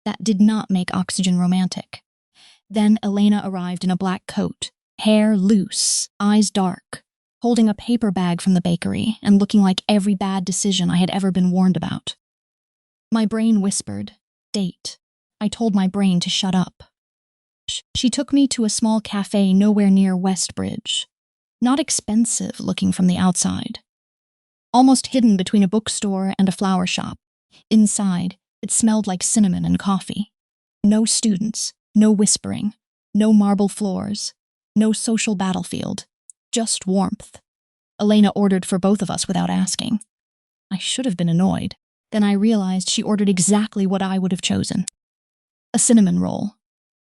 That did not make oxygen romantic. Then Elena arrived in a black coat, hair loose, eyes dark, holding a paper bag from the bakery and looking like every bad decision I had ever been warned about. My brain whispered, "Date." I told my brain to shut up. She took me to a small cafe nowhere near Westbridge. Not expensive looking from the outside. Almost hidden between a bookstore and a flower shop. Inside, it smelled like cinnamon and coffee. No students, no whispering, no marble floors, no social battlefield, just warmth. Elena ordered for both of us without asking. I should have been annoyed. Then I realized she ordered exactly what I would have chosen. A cinnamon roll,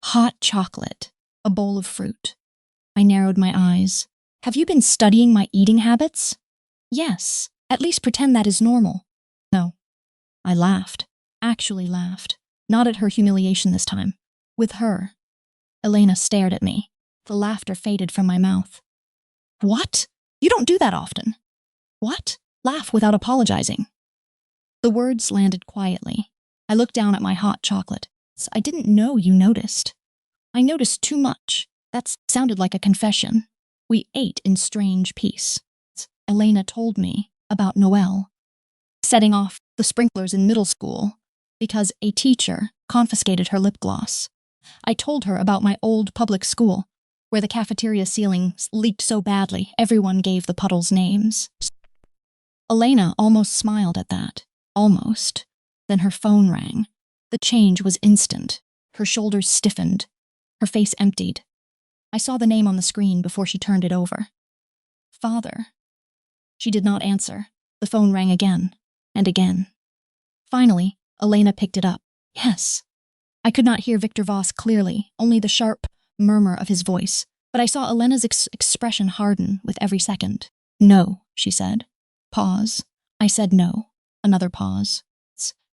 hot chocolate, a bowl of fruit. I narrowed my eyes. "Have you been studying my eating habits?" "Yes, at least pretend that is normal." "No." I laughed, actually laughed, not at her humiliation this time, with her. Elena stared at me. The laughter faded from my mouth. "What? You don't do that often." "What? Laugh without apologizing." The words landed quietly. I looked down at my hot chocolate. "I didn't know you noticed." "I noticed too much." That sounded like a confession. We ate in strange peace. Elena told me about Noel, setting off the sprinklers in middle school because a teacher confiscated her lip gloss. I told her about my old public school, where the cafeteria ceiling leaked so badly everyone gave the puddles names. Elena almost smiled at that. Almost. Then her phone rang. The change was instant. Her shoulders stiffened. Her face emptied. I saw the name on the screen before she turned it over. "Father." She did not answer. The phone rang again and again. Finally, Elena picked it up. "Yes." I could not hear Victor Voss clearly, only the sharp murmur of his voice, but I saw Elena's expression harden with every second. "No," she said. Pause. I said no. Another pause.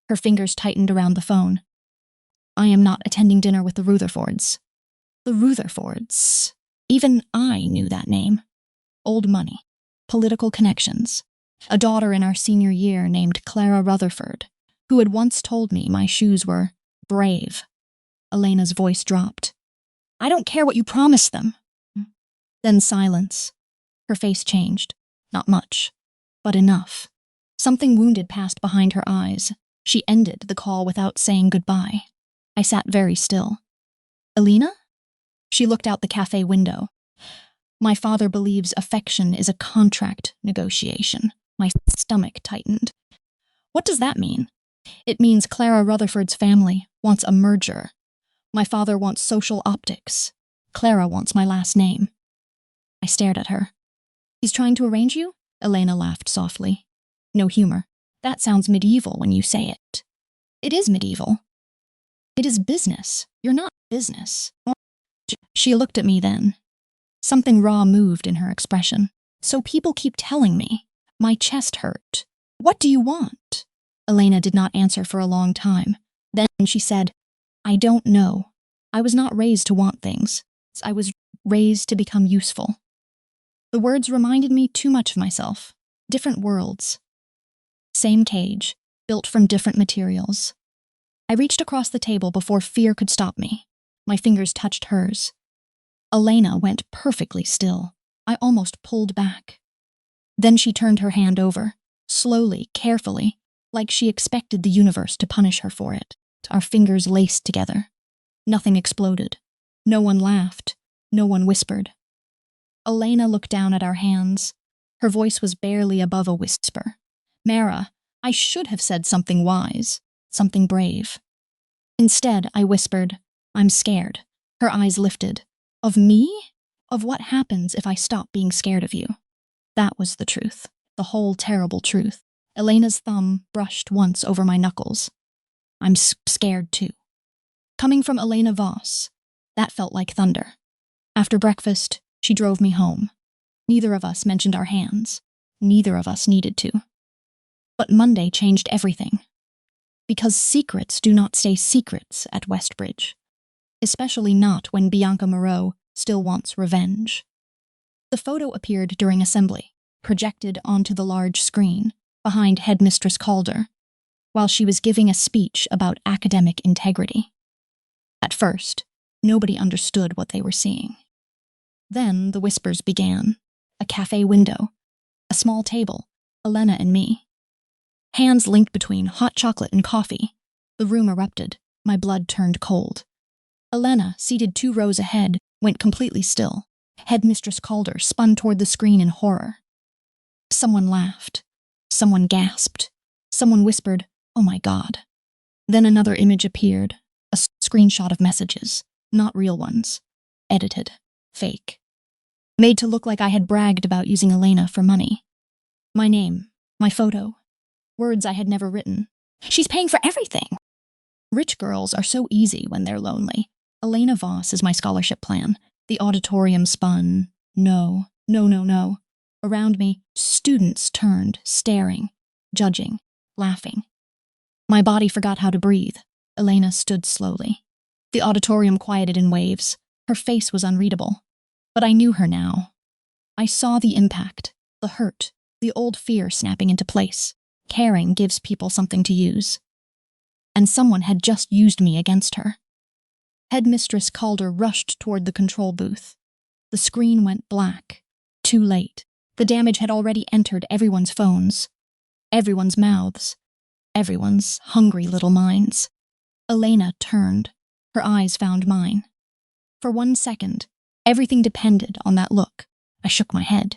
Her fingers tightened around the phone. I am not attending dinner with the Rutherfords. The Rutherfords. Even I knew that name. Old money. Political connections. A daughter in our senior year named Clara Rutherford, who had once told me my shoes were brave. Elena's voice dropped. I don't care what you promised them. Then silence. Her face changed. Not much, but enough. Something wounded passed behind her eyes. She ended the call without saying goodbye. I sat very still. Elena? She looked out the cafe window. My father believes affection is a contract negotiation. My stomach tightened. What does that mean? It means Clara Rutherford's family wants a merger. My father wants social optics. Clara wants my last name. I stared at her. He's trying to arrange you? Elena laughed softly. No humor. That sounds medieval when you say it. It is medieval. It is business. You're not business. She looked at me then. Something raw moved in her expression. So people keep telling me. My chest hurt. What do you want? Elena did not answer for a long time. Then she said, I don't know. I was not raised to want things. I was raised to become useful. The words reminded me too much of myself. Different worlds. Same cage, built from different materials. I reached across the table before fear could stop me. My fingers touched hers. Elena went perfectly still. I almost pulled back. Then she turned her hand over, slowly, carefully, like she expected the universe to punish her for it. Our fingers laced together. Nothing exploded. No one laughed. No one whispered. Elena looked down at our hands. Her voice was barely above a whisper. Mara, I should have said something wise, something brave. Instead, I whispered, I'm scared. Her eyes lifted. Of me? Of what happens if I stop being scared of you? That was the truth, the whole terrible truth. Elena's thumb brushed once over my knuckles. I'm scared too. Coming from Elena Voss, that felt like thunder. After breakfast, she drove me home. Neither of us mentioned our hands. Neither of us needed to. But Monday changed everything. Because secrets do not stay secrets at Westbridge. Especially not when Bianca Moreau still wants revenge. The photo appeared during assembly, projected onto the large screen, behind Headmistress Calder, while she was giving a speech about academic integrity. At first, nobody understood what they were seeing. Then the whispers began. A cafe window, a small table, Elena and me. Hands linked between hot chocolate and coffee. The room erupted. My blood turned cold. Elena, seated 2 rows ahead, went completely still. Headmistress Calder spun toward the screen in horror. Someone laughed. Someone gasped. Someone whispered, oh my God. Then another image appeared, a screenshot of messages, not real ones. Edited. Fake. Made to look like I had bragged about using Elena for money. My name, my photo, words I had never written. She's paying for everything. Rich girls are so easy when they're lonely. Elena Voss is my scholarship plan. The auditorium spun. No, no, no, no. Around me, students turned, staring, judging, laughing. My body forgot how to breathe. Elena stood slowly. The auditorium quieted in waves. Her face was unreadable. But I knew her now. I saw the impact, the hurt, the old fear snapping into place. Caring gives people something to use. And someone had just used me against her. Headmistress Calder rushed toward the control booth. The screen went black. Too late. The damage had already entered everyone's phones, everyone's mouths, everyone's hungry little minds. Elena turned. Her eyes found mine. For 1 second, everything depended on that look. I shook my head.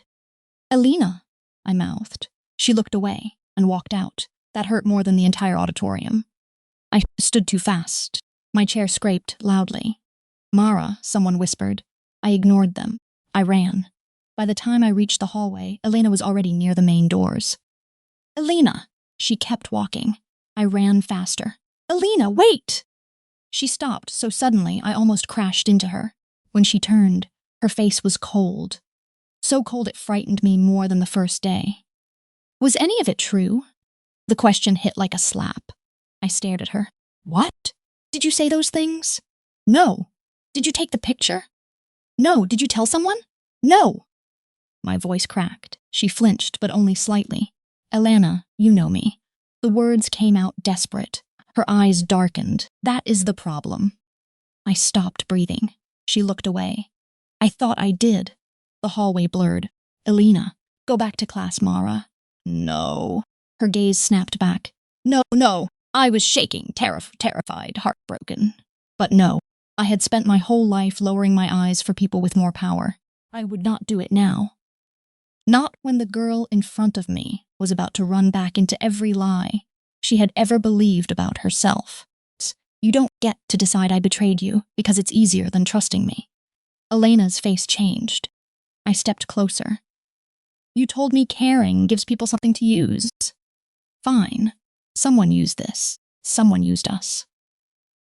Elena, I mouthed. She looked away and walked out. That hurt more than the entire auditorium. I stood too fast. My chair scraped loudly. Mara, someone whispered. I ignored them. I ran. By the time I reached the hallway, Elena was already near the main doors. Elena! She kept walking. I ran faster. Elena, wait! She stopped so suddenly I almost crashed into her. When she turned, her face was cold. So cold it frightened me more than the first day. Was any of it true? The question hit like a slap. I stared at her. What? Did you say those things? No. Did you take the picture? No. Did you tell someone? No. My voice cracked. She flinched, but only slightly. Elena, you know me. The words came out desperate. Her eyes darkened. That is the problem. I stopped breathing. She looked away. I thought I did. The hallway blurred. Elena, go back to class, Mara. No. Her gaze snapped back. No. I was shaking, terrified, heartbroken. But no, I had spent my whole life lowering my eyes for people with more power. I would not do it now. Not when the girl in front of me was about to run back into every lie she had ever believed about herself. You don't get to decide I betrayed you because it's easier than trusting me. Elena's face changed. I stepped closer. You told me caring gives people something to use. Fine. Someone used this. Someone used us.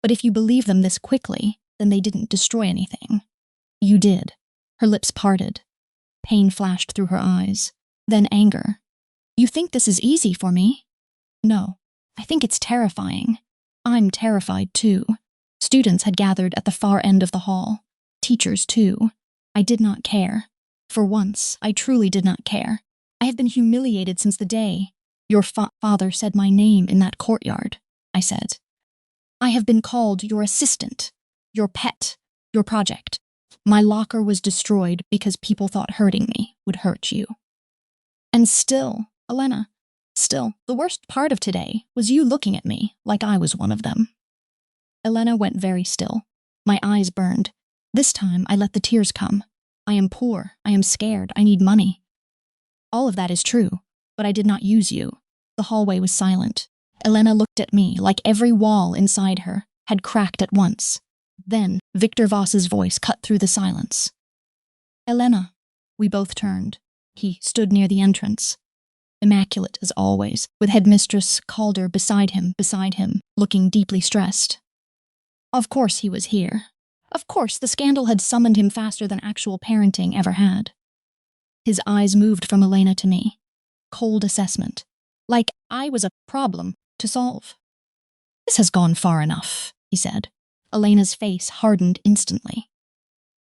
But if you believe them this quickly, then they didn't destroy anything. You did. Her lips parted. Pain flashed through her eyes. Then anger. You think this is easy for me? No. I think it's terrifying. I'm terrified too. Students had gathered at the far end of the hall. Teachers too. I did not care. For once, I truly did not care. I have been humiliated since the day your father said my name in that courtyard, I said. I have been called your assistant, your pet, your project. My locker was destroyed because people thought hurting me would hurt you. And still, Elena, the worst part of today was you looking at me like I was one of them. Elena went very still. My eyes burned. This time I let the tears come. I am poor. I am scared. I need money. All of that is true, but I did not use you. The hallway was silent. Elena looked at me like every wall inside her had cracked at once. Then Victor Voss's voice cut through the silence. Elena. We both turned. He stood near the entrance. Immaculate as always, with headmistress Calder beside him, looking deeply stressed. Of course he was here. Of course the scandal had summoned him faster than actual parenting ever had. His eyes moved from Elena to me. Cold assessment. Like I was a problem to solve. This has gone far enough, he said. Elena's face hardened instantly.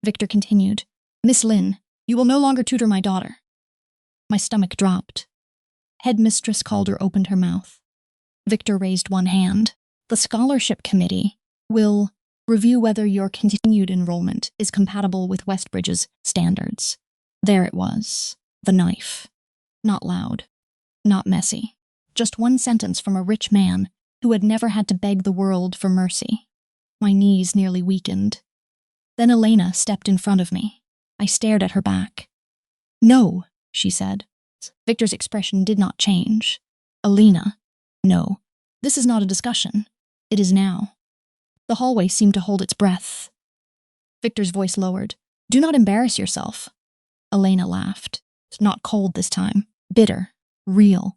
Victor continued. Miss Lynn, you will no longer tutor my daughter. My stomach dropped. Headmistress Calder opened her mouth. Victor raised one hand. The scholarship committee will review whether your continued enrollment is compatible with Westbridge's standards. There it was. The knife. Not loud. Not messy. Just one sentence from a rich man who had never had to beg the world for mercy. My knees nearly weakened. Then Elena stepped in front of me. I stared at her back. No, she said. Victor's expression did not change. Elena, no. This is not a discussion. It is now. The hallway seemed to hold its breath. Victor's voice lowered. Do not embarrass yourself. Elena laughed. Not cold this time. Bitter. Real.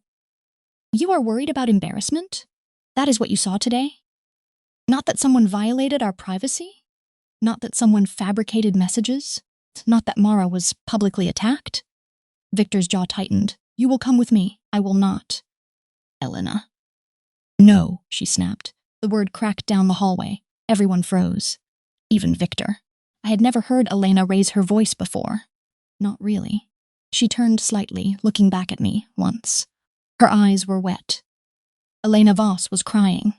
You are worried about embarrassment? That is what you saw today? Not that someone violated our privacy? Not that someone fabricated messages? Not that Mara was publicly attacked? Victor's jaw tightened. You will come with me. I will not. Elena. No, she snapped. The word cracked down the hallway. Everyone froze. Even Victor. I had never heard Elena raise her voice before. Not really. She turned slightly, looking back at me once. Her eyes were wet. Elena Voss was crying.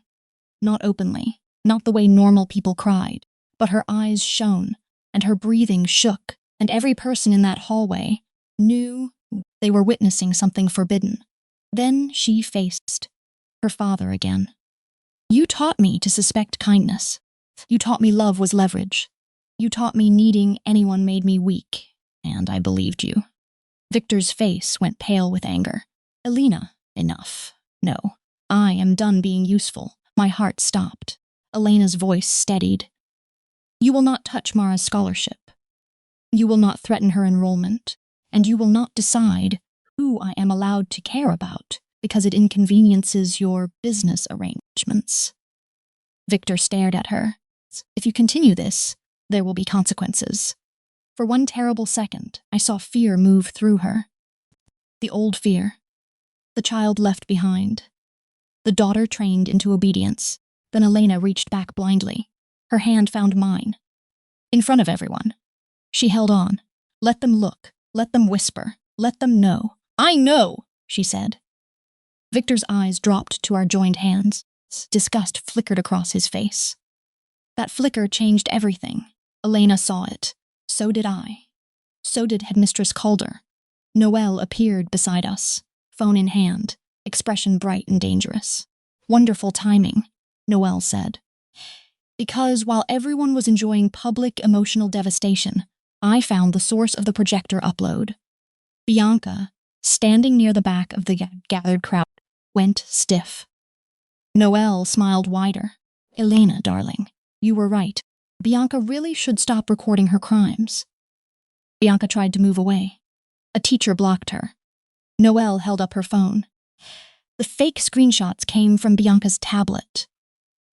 Not openly, not the way normal people cried, but her eyes shone, and her breathing shook, and every person in that hallway knew they were witnessing something forbidden. Then she faced her father again. You taught me to suspect kindness. You taught me love was leverage. You taught me needing anyone made me weak, and I believed you. Victor's face went pale with anger. Elena, enough. No, I am done being useful. My heart stopped. Elena's voice steadied. You will not touch Mara's scholarship. You will not threaten her enrollment, and you will not decide who I am allowed to care about because it inconveniences your business arrangements. Victor stared at her. If you continue this, there will be consequences. For one terrible second, I saw fear move through her. The old fear. The child left behind. The daughter trained into obedience. Then Elena reached back blindly. Her hand found mine. In front of everyone. She held on. Let them look. Let them whisper. Let them know. I know, she said. Victor's eyes dropped to our joined hands. Disgust flickered across his face. That flicker changed everything. Elena saw it. So did I. So did Headmistress Calder. Noelle appeared beside us, phone in hand, expression bright and dangerous. Wonderful timing, Noelle said. Because while everyone was enjoying public emotional devastation, I found the source of the projector upload. Bianca, standing near the back of the gathered crowd, went stiff. Noelle smiled wider. Elena, darling, you were right. Bianca really should stop recording her crimes. Bianca tried to move away. A teacher blocked her. Noelle held up her phone. The fake screenshots came from Bianca's tablet.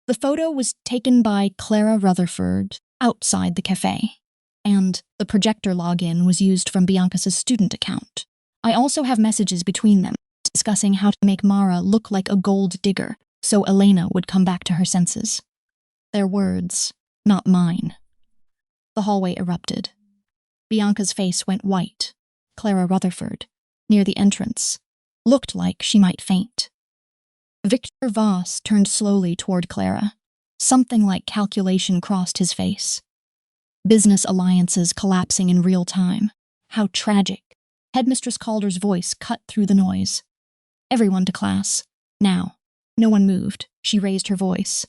The photo was taken by Clara Rutherford outside the cafe, and the projector login was used from Bianca's student account. I also have messages between them discussing how to make Mara look like a gold digger so Elena would come back to her senses. Their words, not mine. The hallway erupted. Bianca's face went white. Clara Rutherford, near the entrance, looked like she might faint. Victor Voss turned slowly toward Clara. Something like calculation crossed his face. Business alliances collapsing in real time. How tragic. Headmistress Calder's voice cut through the noise. Everyone to class. Now. No one moved. She raised her voice.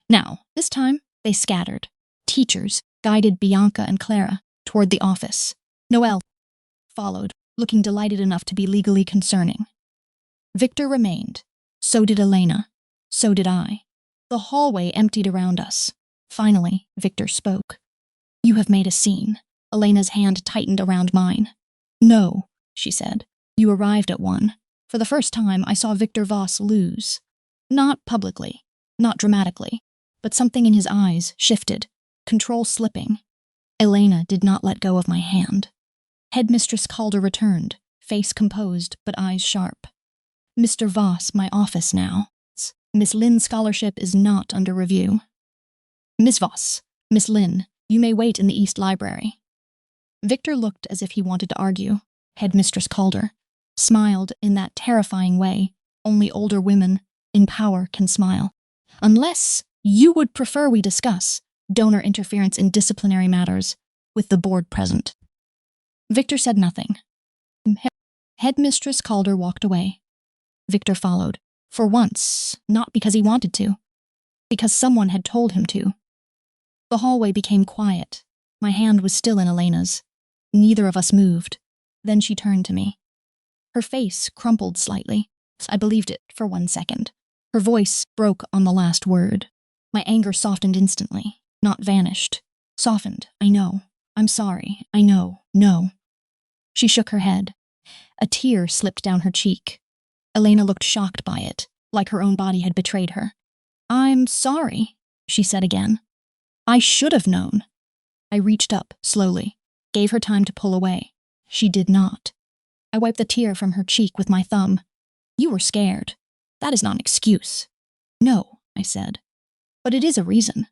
Now, this time, they scattered. Teachers guided Bianca and Clara toward the office. Noelle followed, looking delighted enough to be legally concerning. Victor remained. So did Elena. So did I. The hallway emptied around us. Finally, Victor spoke. You have made a scene. Elena's hand tightened around mine. No, she said. You arrived at one. For the first time, I saw Victor Voss lose. Not publicly, not dramatically, but something in his eyes shifted, control slipping. Elena did not let go of my hand. Headmistress Calder returned, face composed but eyes sharp. Mr. Voss, my office now. Miss Lynn's scholarship is not under review. Miss Voss, Miss Lynn, you may wait in the East Library. Victor looked as if he wanted to argue. Headmistress Calder smiled in that terrifying way only older women in power can smile. Unless you would prefer we discuss donor interference in disciplinary matters with the board present. Victor said nothing. Headmistress Calder walked away. Victor followed. For once, not because he wanted to, because someone had told him to. The hallway became quiet. My hand was still in Elena's. Neither of us moved. Then she turned to me. Her face crumpled slightly. I believed it for 1 second. Her voice broke on the last word. My anger softened instantly, not vanished. Softened, I know. I'm sorry, I know, no. She shook her head. A tear slipped down her cheek. Elena looked shocked by it, like her own body had betrayed her. I'm sorry, she said again. I should have known. I reached up, slowly, gave her time to pull away. She did not. I wiped the tear from her cheek with my thumb. You were scared. That is not an excuse. No, I said. But it is a reason.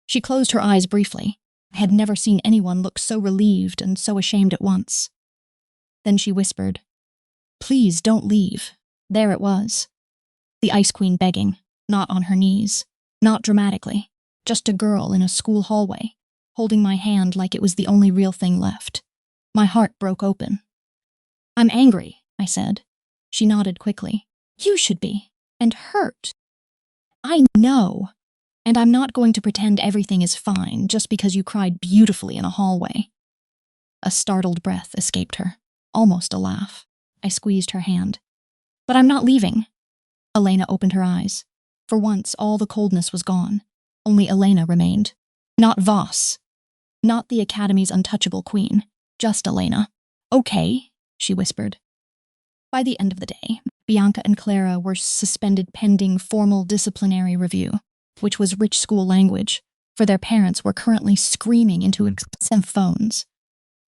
She closed her eyes briefly. I had never seen anyone look so relieved and so ashamed at once. Then she whispered, Please don't leave. There it was. The Ice Queen begging, not on her knees, not dramatically, just a girl in a school hallway, holding my hand like it was the only real thing left. My heart broke open. I'm angry, I said. She nodded quickly. You should be. And hurt. I know. And I'm not going to pretend everything is fine just because you cried beautifully in a hallway. A startled breath escaped her, almost a laugh. I squeezed her hand. But I'm not leaving. Elena opened her eyes. For once, all the coldness was gone. Only Elena remained. Not Voss. Not the Academy's untouchable queen. Just Elena. Okay, she whispered. By the end of the day, Bianca and Clara were suspended pending formal disciplinary review, which was rich school language, for their parents were currently screaming into expensive phones.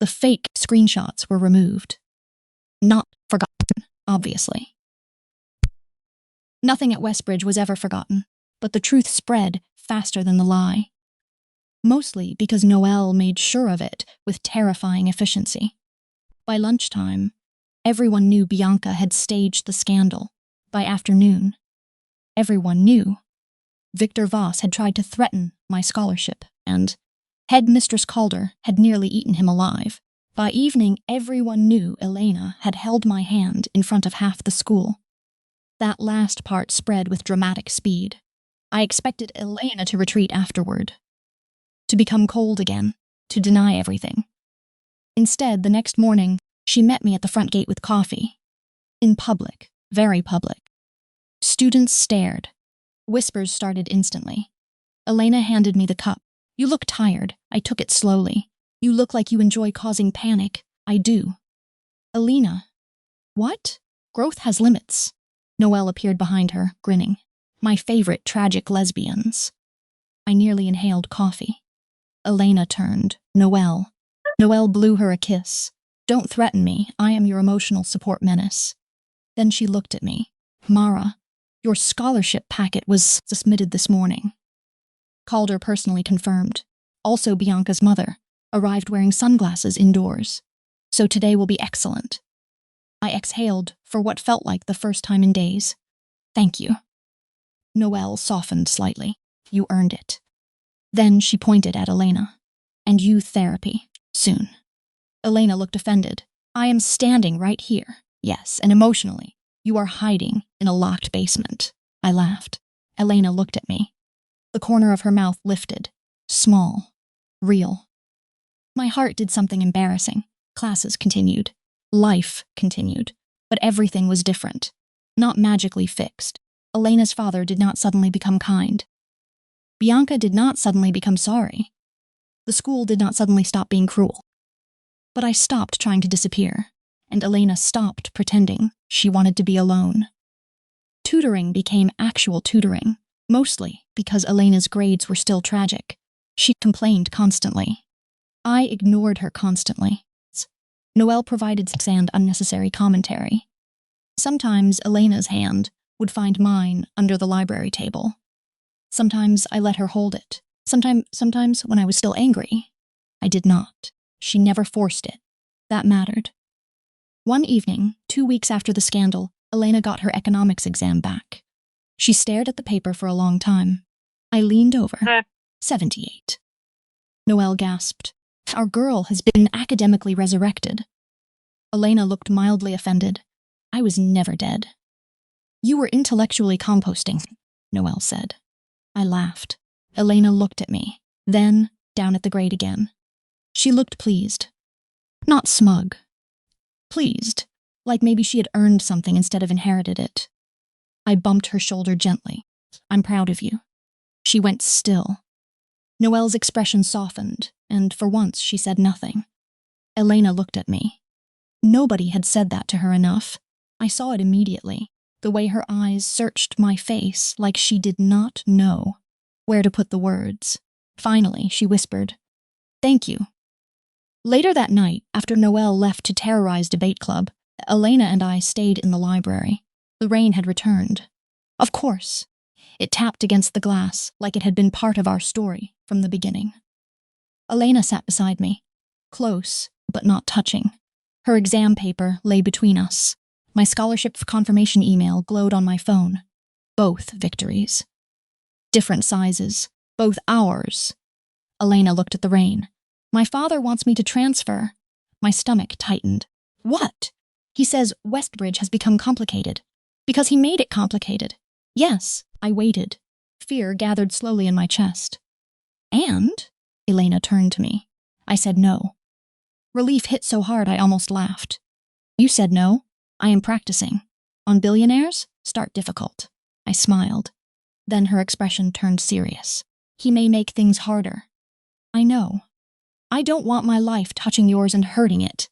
The fake screenshots were removed. Not forgotten, obviously. Nothing at Westbridge was ever forgotten. but the truth spread faster than the lie. Mostly because Noelle made sure of it with terrifying efficiency. By lunchtime, everyone knew Bianca had staged the scandal. By afternoon, everyone knew Victor Voss had tried to threaten my scholarship, and Headmistress Calder had nearly eaten him alive. By evening, everyone knew Elena had held my hand in front of half the school. That last part spread with dramatic speed. I expected Elena to retreat afterward, to become cold again, to deny everything. Instead, the next morning, she met me at the front gate with coffee. In public, very public. Students stared. Whispers started instantly. Elena handed me the cup. "You look tired." I took it slowly. "You look like you enjoy causing panic." "I do." "Elena." "What?" "Growth has limits." Noelle appeared behind her, grinning. "My favorite tragic lesbians." I nearly inhaled coffee. Elena turned. "Noelle." Noelle blew her a kiss. "Don't threaten me. I am your emotional support menace." Then she looked at me. "Mara, your scholarship packet was submitted this morning." Calder personally confirmed. Also Bianca's mother arrived wearing sunglasses indoors. "So today will be excellent." I exhaled for what felt like the first time in days. "Thank you." Noelle softened slightly. "You earned it." Then she pointed at Elena. "And you therapy. Soon." Elena looked offended. "I am standing right here." "Yes, and emotionally. You are hiding in a locked basement." I laughed. Elena looked at me. The corner of her mouth lifted. Small. Real. My heart did something embarrassing. Classes continued. Life continued. But everything was different. Not magically fixed. Elena's father did not suddenly become kind. Bianca did not suddenly become sorry. The school did not suddenly stop being cruel. But I stopped trying to disappear, and Elena stopped pretending she wanted to be alone. Tutoring became actual tutoring, mostly because Elena's grades were still tragic. She complained constantly. I ignored her constantly. Noelle provided and unnecessary commentary. Sometimes Elena's hand would find mine under the library table. Sometimes I let her hold it. Sometimes when I was still angry, I did not. She never forced it. That mattered. One evening, 2 weeks after the scandal, Elena got her economics exam back. She stared at the paper for a long time. I leaned over. 78. Noelle gasped. Our girl has been academically resurrected. Elena looked mildly offended. I was never dead. You were intellectually composting, Noelle said. I laughed. Elena looked at me, then down at the grade again. She looked pleased. Not smug. Pleased, like maybe she had earned something instead of inherited it. I bumped her shoulder gently. I'm proud of you. She went still. Noelle's expression softened, and for once she said nothing. Elena looked at me. Nobody had said that to her enough. I saw it immediately, the way her eyes searched my face like she did not know where to put the words. Finally, she whispered, Thank you. Later that night, after Noelle left to terrorize debate club, Elena and I stayed in the library. The rain had returned. Of course. It tapped against the glass like it had been part of our story from the beginning. Elena sat beside me, close but not touching. Her exam paper lay between us. My scholarship confirmation email glowed on my phone. Both victories. Different sizes. Both ours. Elena looked at the rain. My father wants me to transfer. My stomach tightened. What? He says Westbridge has become complicated. Because he made it complicated. Yes, I waited. Fear gathered slowly in my chest. And? Elena turned to me. I said no. Relief hit so hard I almost laughed. You said no? I am practicing. On billionaires? Start difficult. I smiled. Then her expression turned serious. He may make things harder. I know. I don't want my life touching yours and hurting it.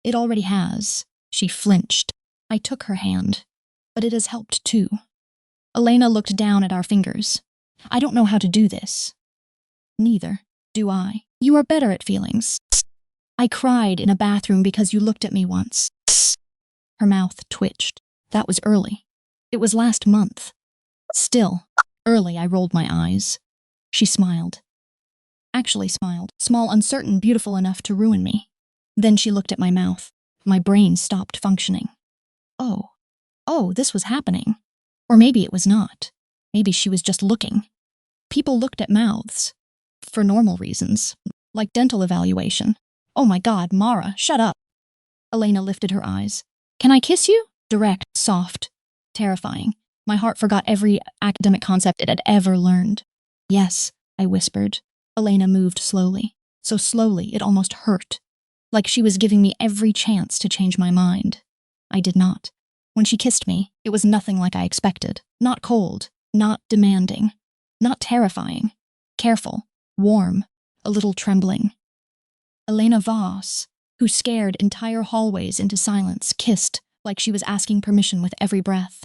It already has. She flinched. I took her hand. But it has helped too. Elena looked down at our fingers. I don't know how to do this. Neither do I. You are better at feelings. I cried in a bathroom because you looked at me once. Her mouth twitched. That was early. It was last month. Still, Early, I rolled my eyes. She smiled. Actually smiled. Small, uncertain, beautiful enough to ruin me. Then she looked at my mouth. My brain stopped functioning. Oh, this was happening. Or maybe it was not. Maybe she was just looking. People looked at mouths. For normal reasons. Like dental evaluation. Oh my God, Mara, shut up. Elena lifted her eyes. Can I kiss you? Direct, soft, terrifying. My heart forgot every academic concept it had ever learned. Yes, I whispered. Elena moved slowly. So slowly it almost hurt. Like she was giving me every chance to change my mind. I did not. When she kissed me, it was nothing like I expected. Not cold, not demanding, not terrifying. Careful, warm, a little trembling. Elena Voss, who scared entire hallways into silence, kissed like she was asking permission with every breath.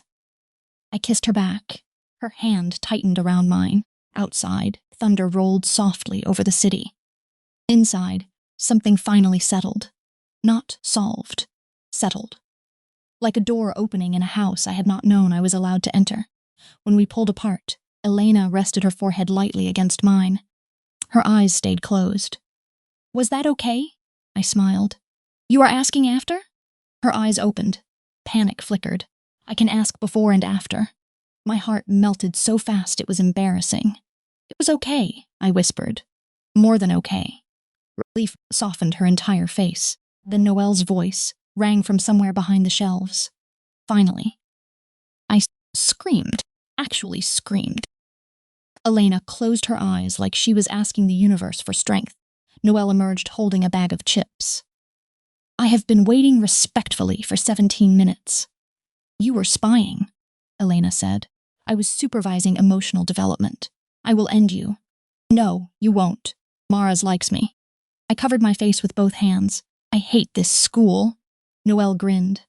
I kissed her back. Her hand tightened around mine. Outside, thunder rolled softly over the city. Inside, something finally settled. Not solved. Settled. Like a door opening in a house I had not known I was allowed to enter. When we pulled apart, Elena rested her forehead lightly against mine. Her eyes stayed closed. Was that okay? I smiled. You are asking after? Her eyes opened. Panic flickered. I can ask before and after. My heart melted so fast it was embarrassing. It was okay, I whispered. More than okay. Relief softened her entire face. Then Noelle's voice rang from somewhere behind the shelves. Finally. I screamed. Actually screamed. Elena closed her eyes like she was asking the universe for strength. Noelle emerged holding a bag of chips. I have been waiting respectfully for 17 minutes. You were spying, Elena said. I was supervising emotional development. I will end you. No, you won't. Mara's likes me. I covered my face with both hands. I hate this school. Noelle grinned.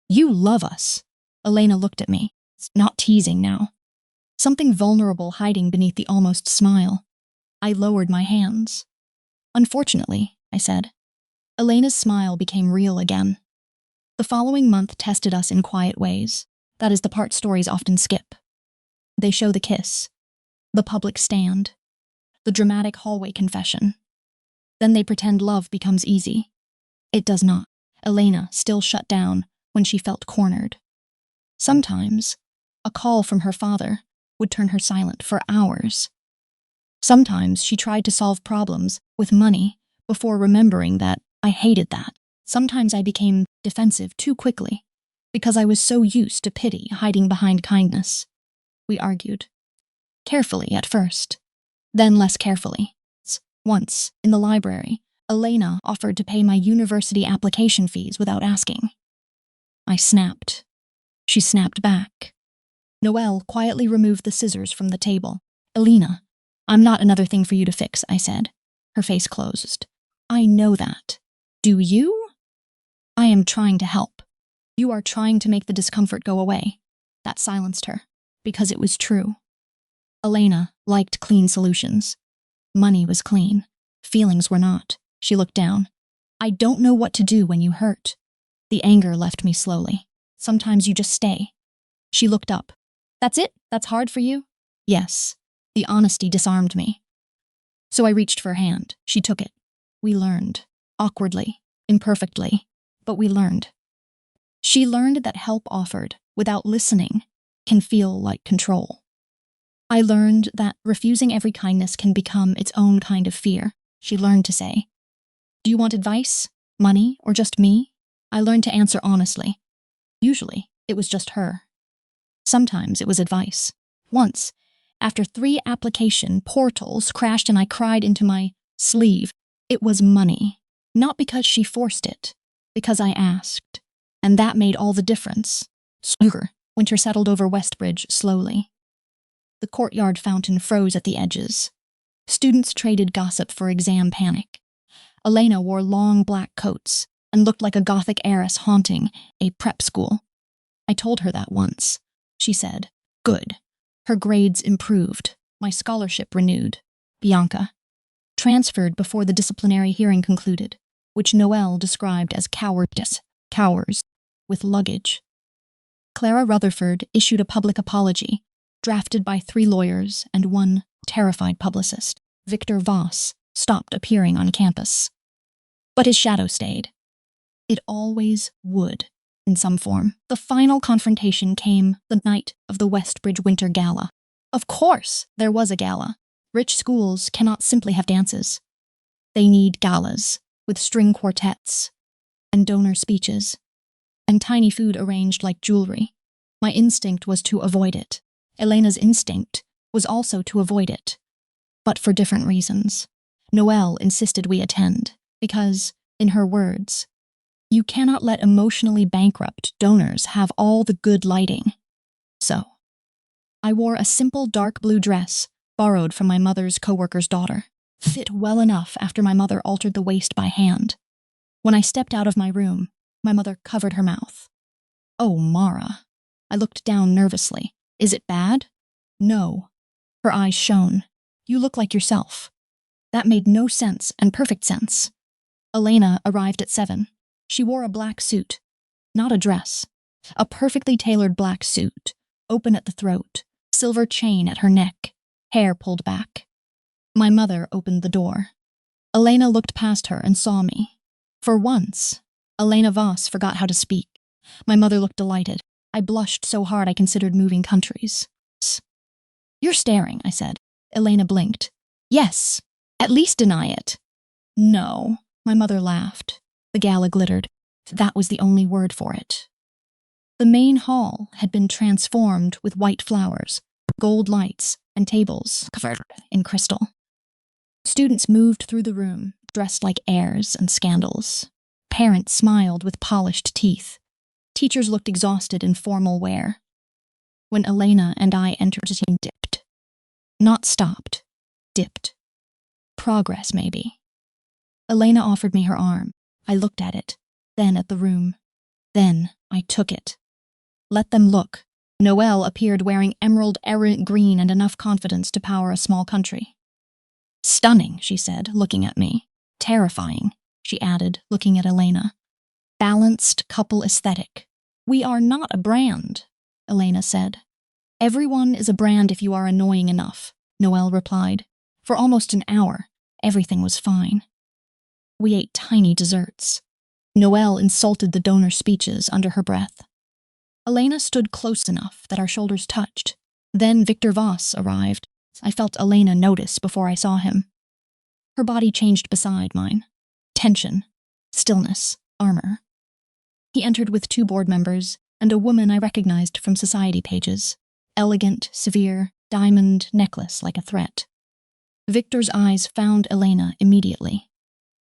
You love us. Elena looked at me. It's not teasing now. Something vulnerable hiding beneath the almost smile. I lowered my hands. Unfortunately, I said. Elena's smile became real again. The following month tested us in quiet ways. That is the part stories often skip. They show the kiss, the public stand, the dramatic hallway confession. Then they pretend love becomes easy. It does not. Elena still shut down when she felt cornered. Sometimes, a call from her father would turn her silent for hours. Sometimes she tried to solve problems with money before remembering that I hated that. Sometimes I became defensive too quickly because I was so used to pity hiding behind kindness. We argued. Carefully at first, then less carefully. Once, in the library, Elena offered to pay my university application fees without asking. I snapped. She snapped back. Noelle quietly removed the scissors from the table. Elena, I'm not another thing for you to fix, I said. Her face closed. I know that. Do you? I am trying to help. You are trying to make the discomfort go away. That silenced her, because it was true. Elena liked clean solutions. Money was clean. Feelings were not. She looked down. I don't know what to do when you hurt. The anger left me slowly. Sometimes you just stay. She looked up. That's it? That's hard for you? Yes. The honesty disarmed me. So I reached for her hand. She took it. We learned. Awkwardly. Imperfectly. But we learned. She learned that help offered, without listening, can feel like control. I learned that refusing every kindness can become its own kind of fear. She learned to say, do you want advice, money, or just me? I learned to answer honestly. Usually, it was just her. Sometimes it was advice. Once, after 3 application portals crashed and I cried into my sleeve, it was money. Not because she forced it, because I asked. And that made all the difference. Winter settled over Westbridge slowly. The courtyard fountain froze at the edges. Students traded gossip for exam panic. Elena wore long black coats and looked like a Gothic heiress haunting a prep school. I told her that once. She said, good. Her grades improved. My scholarship renewed. Bianca. Transferred before the disciplinary hearing concluded, which Noelle described as cowardice. Cowers. With luggage. Clara Rutherford issued a public apology. drafted by 3 lawyers and 1 terrified publicist, Victor Voss, stopped appearing on campus. But his shadow stayed. It always would, in some form. The final confrontation came the night of the Westbridge Winter Gala. Of course, there was a gala. Rich schools cannot simply have dances. They need galas, with string quartets, and donor speeches, and tiny food arranged like jewelry. My instinct was to avoid it. Elena's instinct was also to avoid it, but for different reasons. Noelle insisted we attend, because, in her words, you cannot let emotionally bankrupt donors have all the good lighting. So, I wore a simple dark blue dress borrowed from my mother's coworker's daughter, fit well enough after my mother altered the waist by hand. When I stepped out of my room, my mother covered her mouth. "Oh, Mara." I looked down nervously. "Is it bad?" "No." Her eyes shone. "You look like yourself." That made no sense and perfect sense. Elena arrived at 7. She wore a black suit, not a dress. A perfectly tailored black suit, open at the throat, silver chain at her neck, hair pulled back. My mother opened the door. Elena looked past her and saw me. For once, Elena Voss forgot how to speak. My mother looked delighted. I blushed so hard I considered moving countries. "You're staring," I said. Elena blinked. "Yes, at least deny it." "No." My mother laughed. The gala glittered. That was the only word for it. The main hall had been transformed with white flowers, gold lights, and tables covered in crystal. Students moved through the room, dressed like heirs and scandals. Parents smiled with polished teeth. Teachers looked exhausted in formal wear. When Elena and I entered, the team dipped. Not stopped. Dipped. Progress, maybe. Elena offered me her arm. I looked at it, then at the room. Then I took it. Let them look. Noelle appeared wearing emerald errant green and enough confidence to power a small country. "Stunning," she said, looking at me. "Terrifying," she added, looking at Elena. "Balanced couple aesthetic." "We are not a brand," Elena said. "Everyone is a brand if you are annoying enough," Noelle replied. For almost an hour, everything was fine. We ate tiny desserts. Noelle insulted the donor speeches under her breath. Elena stood close enough that our shoulders touched. Then Victor Voss arrived. I felt Elena notice before I saw him. Her body changed beside mine. Tension, stillness, armor. He entered with 2 board members and a woman I recognized from society pages. Elegant, severe, diamond necklace like a threat. Victor's eyes found Elena immediately.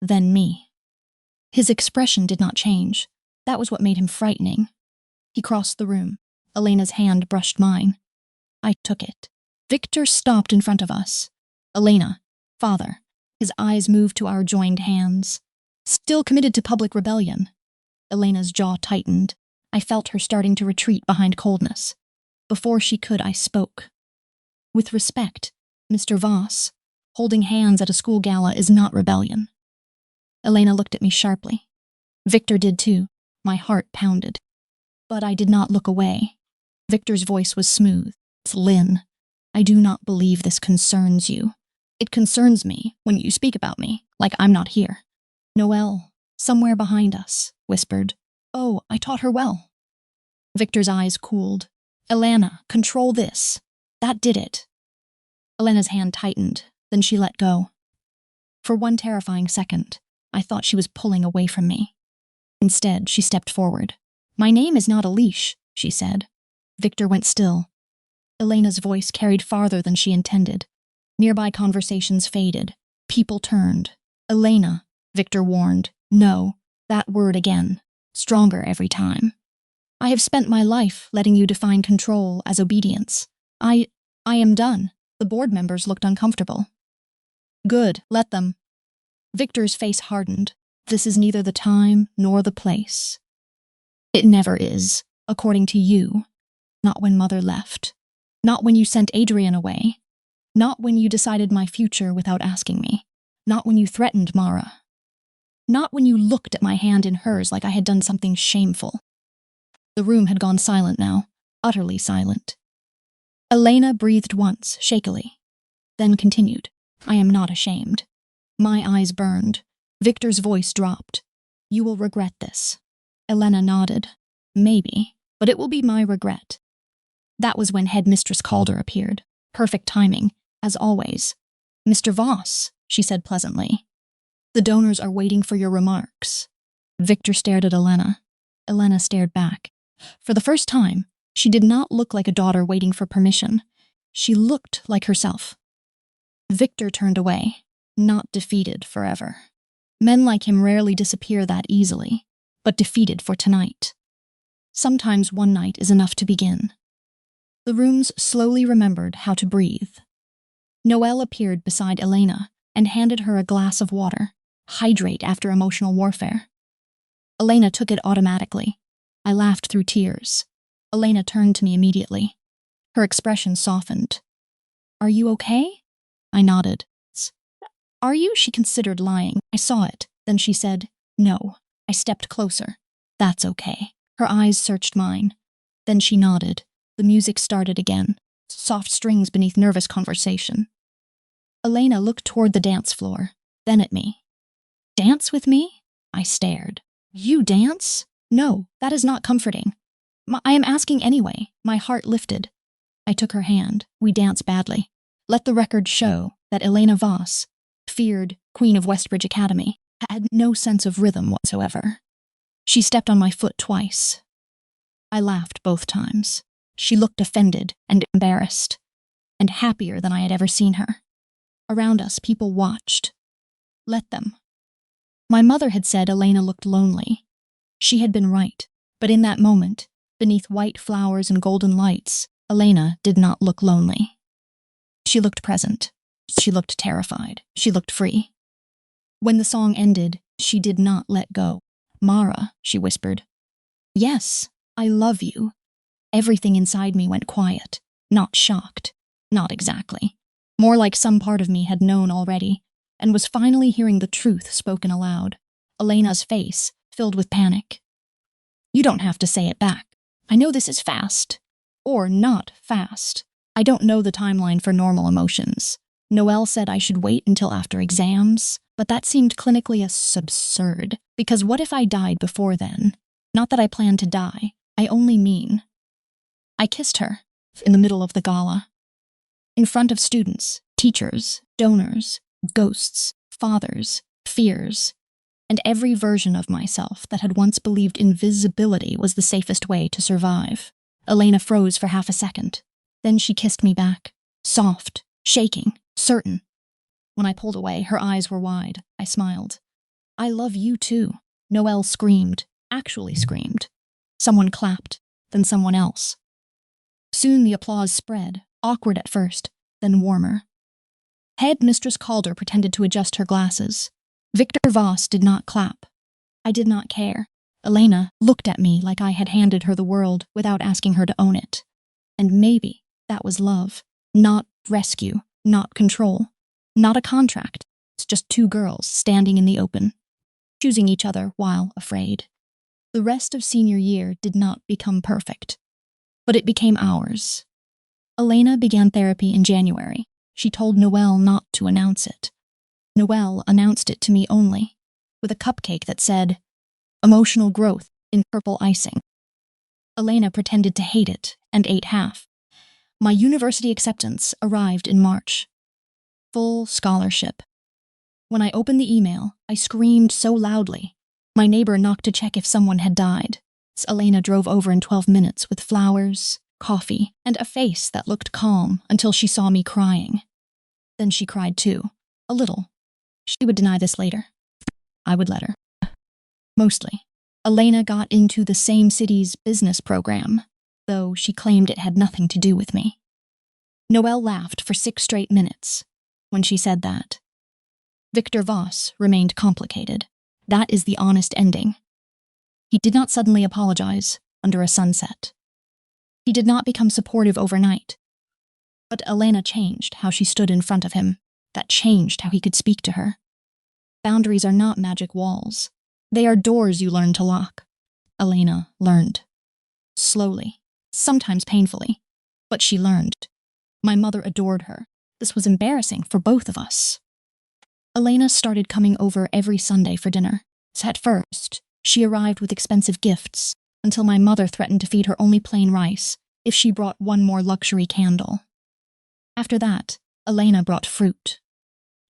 Then me. His expression did not change. That was what made him frightening. He crossed the room. Elena's hand brushed mine. I took it. Victor stopped in front of us. "Elena, father." His eyes moved to our joined hands. "Still committed to public rebellion." Elena's jaw tightened. I felt her starting to retreat behind coldness. Before she could, I spoke. "With respect, Mr. Voss, holding hands at a school gala is not rebellion." Elena looked at me sharply. Victor did too. My heart pounded. But I did not look away. Victor's voice was smooth. "Lynn, I do not believe this concerns you. It concerns me when you speak about me, like I'm not here." Noelle, somewhere behind us, whispered, "Oh, I taught her well." Victor's eyes cooled. "Elena, control this." That did it. Elena's hand tightened, then she let go. For one terrifying second, I thought she was pulling away from me. Instead, she stepped forward. "My name is not a leash," she said. Victor went still. Elena's voice carried farther than she intended. Nearby conversations faded. People turned. "Elena," Victor warned. "No, that word again. Stronger every time. I have spent my life letting you define control as obedience. I am done." The board members looked uncomfortable. "Good, let them." Victor's face hardened. "This is neither the time nor the place." "It never is, according to you. Not when Mother left. Not when you sent Adrian away. Not when you decided my future without asking me. Not when you threatened Mara. Not when you looked at my hand in hers like I had done something shameful." The room had gone silent now, utterly silent. Elena breathed once, shakily, then continued. I am not ashamed. My eyes burned. Victor's voice dropped. You will regret this. Elena nodded. Maybe, but it will be my regret. That was when Headmistress Calder appeared. Perfect timing, as always. Mr. Voss, she said pleasantly. The donors are waiting for your remarks. Victor stared at Elena. Elena stared back. For the first time, she did not look like a daughter waiting for permission. She looked like herself. Victor turned away, not defeated forever. Men like him rarely disappear that easily, but defeated for tonight. Sometimes one night is enough to begin. The rooms slowly remembered how to breathe. Noelle appeared beside Elena and handed her a glass of water. Hydrate after emotional warfare. Elena took it automatically. I laughed through tears. Elena turned to me immediately. Her expression softened. Are you okay? I nodded. Are you? She considered lying. I saw it. Then she said, no. I stepped closer. That's okay. Her eyes searched mine. Then she nodded. The music started again. Soft strings beneath nervous conversation. Elena looked toward the dance floor, then at me. Dance with me? I stared. You dance? No, that is not comforting. I am asking anyway. My heart lifted. I took her hand. We danced badly. Let the record show that Elena Voss, feared Queen of Westbridge Academy, had no sense of rhythm whatsoever. She stepped on my foot twice. I laughed both times. She looked offended and embarrassed, and happier than I had ever seen her. Around us, people watched. Let them. My mother had said Elena looked lonely. She had been right, but in that moment, beneath white flowers and golden lights, Elena did not look lonely. She looked present. She looked terrified. She looked free. When the song ended, she did not let go. Mara, she whispered. Yes, I love you. Everything inside me went quiet, not shocked, not exactly. More like some part of me had known already, and was finally hearing the truth spoken aloud. Elena's face filled with panic. You don't have to say it back. I know this is fast. Or not fast. I don't know the timeline for normal emotions. Noelle said I should wait until after exams, but that seemed clinically absurd, because what if I died before then? Not that I plan to die, I only mean. I kissed her, in the middle of the gala. In front of students, teachers, donors, ghosts, fathers, fears, and every version of myself that had once believed invisibility was the safest way to survive. Elena froze for half a second. Then she kissed me back, soft, shaking, certain. When I pulled away, her eyes were wide. I smiled. I love you too. Noelle screamed, actually screamed. Someone clapped, then someone else. Soon the applause spread, awkward at first, then warmer. Headmistress Calder pretended to adjust her glasses. Victor Voss did not clap. I did not care. Elena looked at me like I had handed her the world without asking her to own it. And maybe that was love. Not rescue, not control, not a contract. It's just two girls standing in the open, choosing each other while afraid. The rest of senior year did not become perfect, but it became ours. Elena began therapy in January. She told Noelle not to announce it. Noelle announced it to me only, with a cupcake that said, emotional growth in purple icing. Elena pretended to hate it and ate half. My university acceptance arrived in March. Full scholarship. When I opened the email, I screamed so loudly. My neighbor knocked to check if someone had died. Elena drove over in 12 minutes with flowers, coffee, and a face that looked calm until she saw me crying. Then she cried too, a little. She would deny this later. I would let her. Mostly. Elena got into the same city's business program, though she claimed it had nothing to do with me. Noelle laughed for 6 straight minutes when she said that. Victor Voss remained complicated. That is the honest ending. He did not suddenly apologize under a sunset. He did not become supportive overnight. But Elena changed how she stood in front of him. That changed how he could speak to her. Boundaries are not magic walls. They are doors you learn to lock. Elena learned. Slowly, sometimes painfully, but she learned. My mother adored her. This was embarrassing for both of us. Elena started coming over every Sunday for dinner. At first, she arrived with expensive gifts, until my mother threatened to feed her only plain rice if she brought one more luxury candle. After that, Elena brought fruit.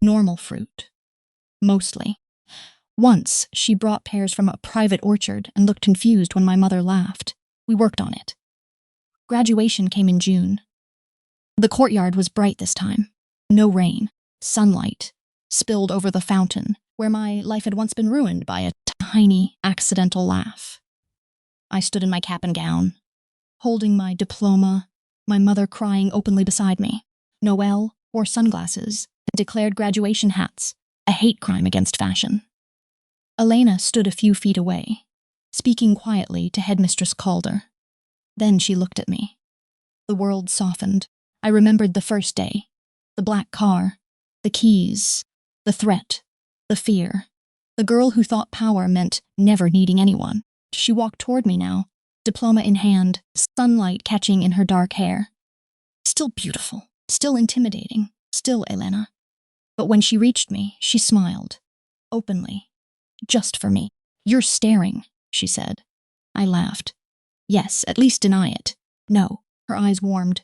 Normal fruit. Mostly. Once, she brought pears from a private orchard and looked confused when my mother laughed. We worked on it. Graduation came in June. The courtyard was bright this time. No rain. Sunlight. Spilled over the fountain, where my life had once been ruined by a tiny, accidental laugh. I stood in my cap and gown, holding my diploma, my mother crying openly beside me. Noelle wore sunglasses and declared graduation hats a hate crime against fashion. Elena stood a few feet away, speaking quietly to Headmistress Calder. Then she looked at me. The world softened. I remembered the first day, the black car, the keys, the threat, the fear. The girl who thought power meant never needing anyone. She walked toward me now, diploma in hand, sunlight catching in her dark hair. Still beautiful, still intimidating, still Elena. But when she reached me, she smiled, openly, just for me. "You're staring," she said. I laughed. "Yes, at least deny it." "No." Her eyes warmed.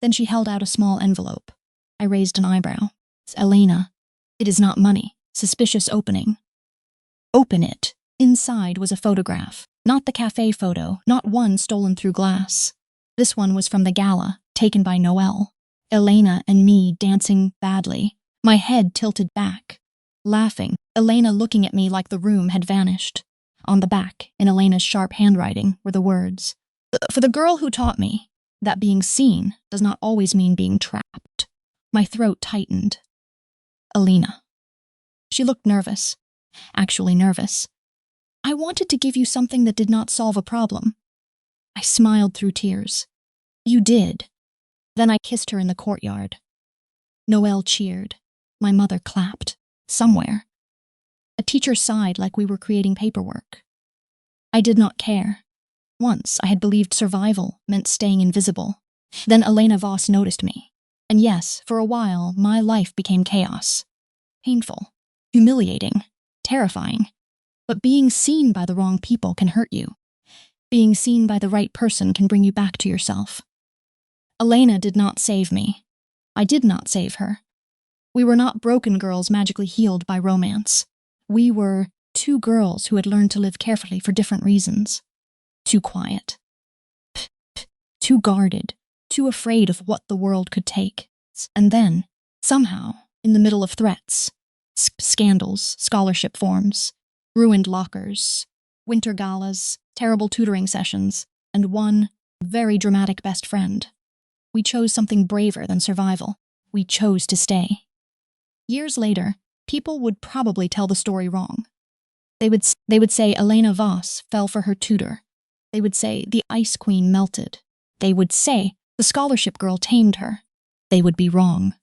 Then she held out a small envelope. I raised an eyebrow. "Elena, it is not money." Suspicious opening. "Open it." Inside was a photograph. Not the cafe photo, not one stolen through glass. This one was from the gala, taken by Noelle. Elena and me dancing badly, my head tilted back, laughing, Elena looking at me like the room had vanished. On the back, in Elena's sharp handwriting, were the words, "For the girl who taught me that being seen does not always mean being trapped." My throat tightened. Elena. She looked nervous. Actually nervous. "I wanted to give you something that did not solve a problem." I smiled through tears. "You did." Then I kissed her in the courtyard. Noelle cheered. My mother clapped. Somewhere. A teacher sighed like we were creating paperwork. I did not care. Once I had believed survival meant staying invisible. Then Elena Voss noticed me. And yes, for a while, my life became chaos. Painful. Humiliating. Terrifying. But being seen by the wrong people can hurt you. Being seen by the right person can bring you back to yourself. Elena did not save me. I did not save her. We were not broken girls magically healed by romance. We were two girls who had learned to live carefully for different reasons. Too quiet. Too guarded. Too afraid of what the world could take. And then, somehow, in the middle of threats, scandals, scholarship forms, ruined lockers, winter galas, terrible tutoring sessions, and one very dramatic best friend. We chose something braver than survival. We chose to stay. Years later, people would probably tell the story wrong. They would say Elena Voss fell for her tutor. They would say the Ice Queen melted. They would say the scholarship girl tamed her. They would be wrong.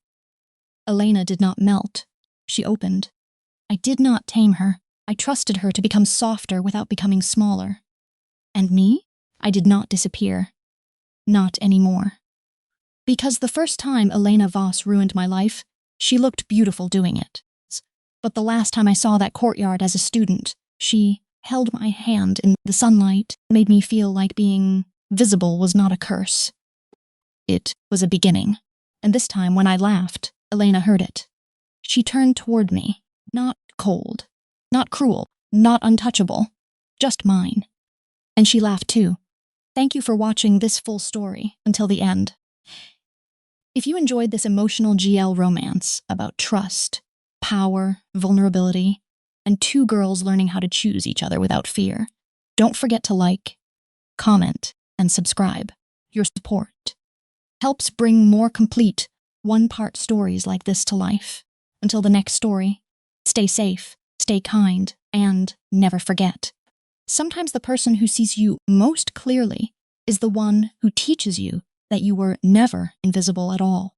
Elena did not melt. She opened. I did not tame her. I trusted her to become softer without becoming smaller. And me? I did not disappear. Not anymore. Because the first time Elena Voss ruined my life, she looked beautiful doing it. But the last time I saw that courtyard as a student, she held my hand in the sunlight, made me feel like being visible was not a curse. It was a beginning. And this time when I laughed, Elena heard it. She turned toward me, not cold, not cruel, not untouchable, just mine. And she laughed too. Thank you for watching this full story until the end. If you enjoyed this emotional GL romance about trust, power, vulnerability, and two girls learning how to choose each other without fear, don't forget to like, comment, and subscribe. Your support helps bring more complete, one-part stories like this to life. Until the next story, stay safe, stay kind, and never forget. Sometimes the person who sees you most clearly is the one who teaches you that you were never invisible at all.